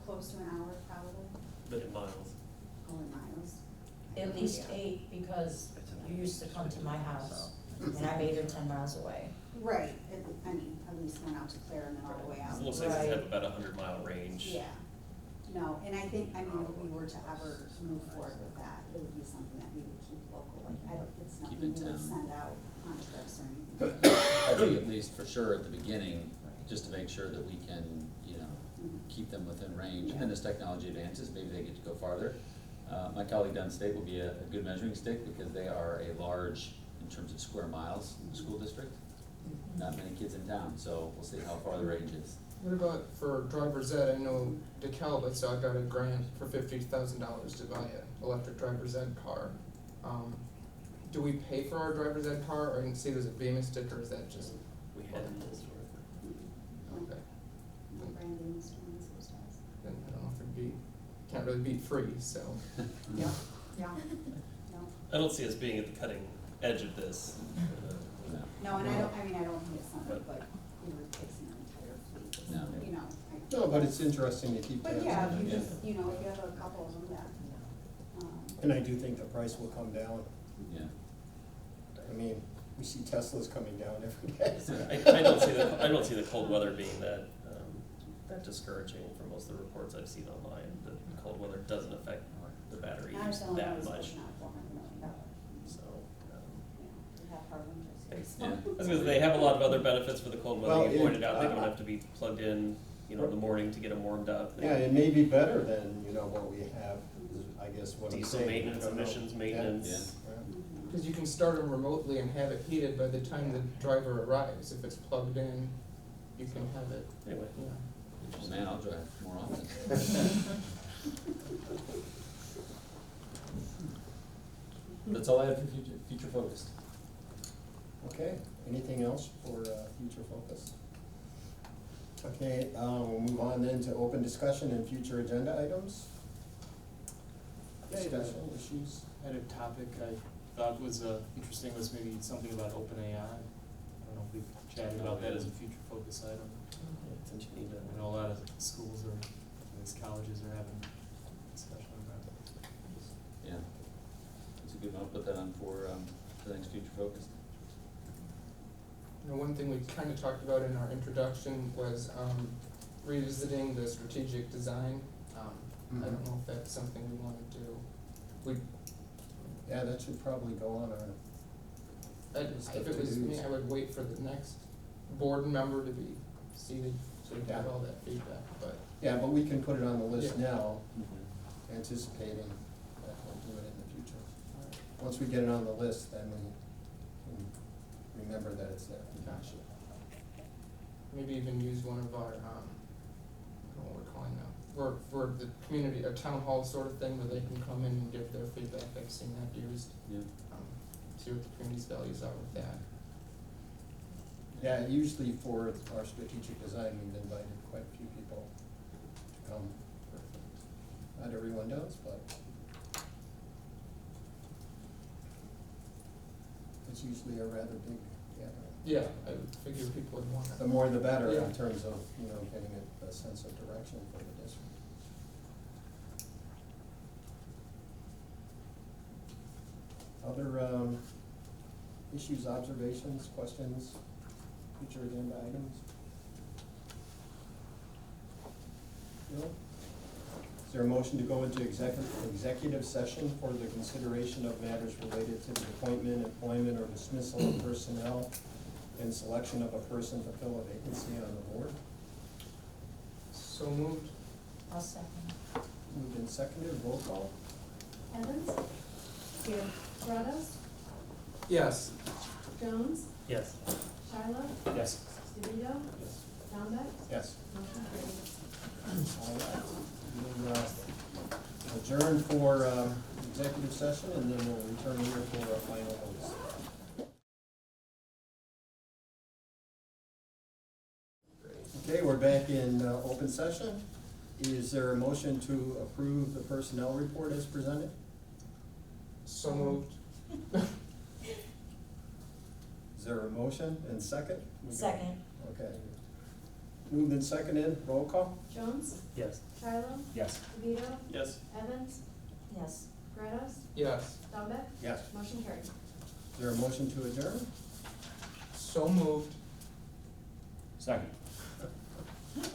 close to an hour probably, But in miles. going miles. At least Yeah. 8, because you used to come to my house, and I'm 8 or 10 miles away. Right, I mean, at least went out to Claire and then all the way out. It looks like they have about a 100-mile range. Yeah, no, and I think, if we were to ever move forward with that, it would be something that we would keep local, like, it's Keep nothing in we would town. send out on trips or anything. I think at least for sure at the beginning, just to make sure that we can, keep them within range. And as technology advances, maybe they get to go farther. My colleague downstate will be a good measuring stick because they are a large, in terms of square miles, school district. Not many kids in town, so we'll see how far the range is. What about for driver's ed? I know DeKalb, I saw got a grant for $50,000 to buy an electric driver's ed car. Do we pay for our driver's ed car, or I can say there's a payment stick, or is that just, We had it historically. okay, Brandon was doing some stuff. then I don't know if it'd be, can't really beat free, so. Yeah, yeah, no, I don't see us being at the cutting edge of this. No. no, and I don't think it's something like we were fixing our entire fleet, It's No. something, No, but it's interesting to keep But tabs yeah, on if you it. just, if you have a couple of them that, And I do think the price will come down. Yeah. I mean, we see Teslas coming down every day. I don't see the cold weather being that discouraging for most of the reports I've seen online. The cold weather doesn't affect the battery Ours use only that was much, pushing out $400 million, so. we have hard winters. Yeah. I was gonna say, they have a lot of other benefits for the cold weather. Well, You it- pointed out they don't have to be plugged in, in the morning to get them warmed up. Yeah, it may be better than, what we have, is I guess what I'm Diesel saying. maintenance, I don't know. emissions Yeah. maintenance. Yeah. Because you can start them remotely and have it heated by the time the driver arrives. If it's plugged in, you can have it, Anyway, Well, man, I'll drive more often. That's all I have for future focused. Okay, anything else for future focus? Okay, we'll move on then to open discussion and future agenda items. Discussion issues. I had a topic I thought was interesting, was maybe something about OpenAI. I don't know if we've chatted about that as a future focus item. Since you need to. I know a lot of schools or at least colleges are having discussion on that. Yeah, that's a good one, I'll put that on for the next future focus. You know, one thing we kind of talked about in our introduction was revisiting the strategic design. I don't know if that's something we want to do. Yeah, that should probably go on our, If it was me, I would wait for the next board member to be seated, so we get all that feedback, but. yeah, but we can put it on the list Yeah. now, anticipating that we'll do it in the future. Once we get it on the list, then we can remember that it's there. Gotcha. Maybe even use one of our, I don't know what we're calling now, for the community, a town hall sort of thing where they can come in and give their feedback. I've seen that used. Yeah. See what the community's values are with that. Yeah, usually for our strategic design, we've invited quite a few people to come. Not everyone does, but it's usually a rather big gathering. Yeah, I would figure people would want The it. more the better Yeah. in terms of, you know, getting a sense of direction for the district. Other issues, observations, questions, future agenda items? No? Is there a motion to go into executive session for the consideration of matters related to the appointment, employment, or dismissal of personnel and selection of a person to fill a vacancy on the board? So moved. I'll second. Moved and seconded, roll call? Evans? Here. Stratos? Yes. Jones? Yes. Shiloh? Yes. DeVito? Yes. Dombeck? Yes. Motion carries. All right. We'll adjourn for executive session, and then we'll return here for our final votes. Okay, we're back in open session. Is there a motion to approve the personnel report as presented? So moved. Is there a motion and second? Second. Okay. Moved and seconded, roll call? Jones? Yes. Shiloh? Yes. DeVito? Yes. Evans? Yes. Stratos? Yes. Dombeck? Yes. Motion carries. Is there a motion to adjourn? So moved. Second.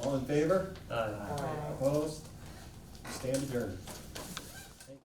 All in favor? Aye. Opposed? Stand adjourned.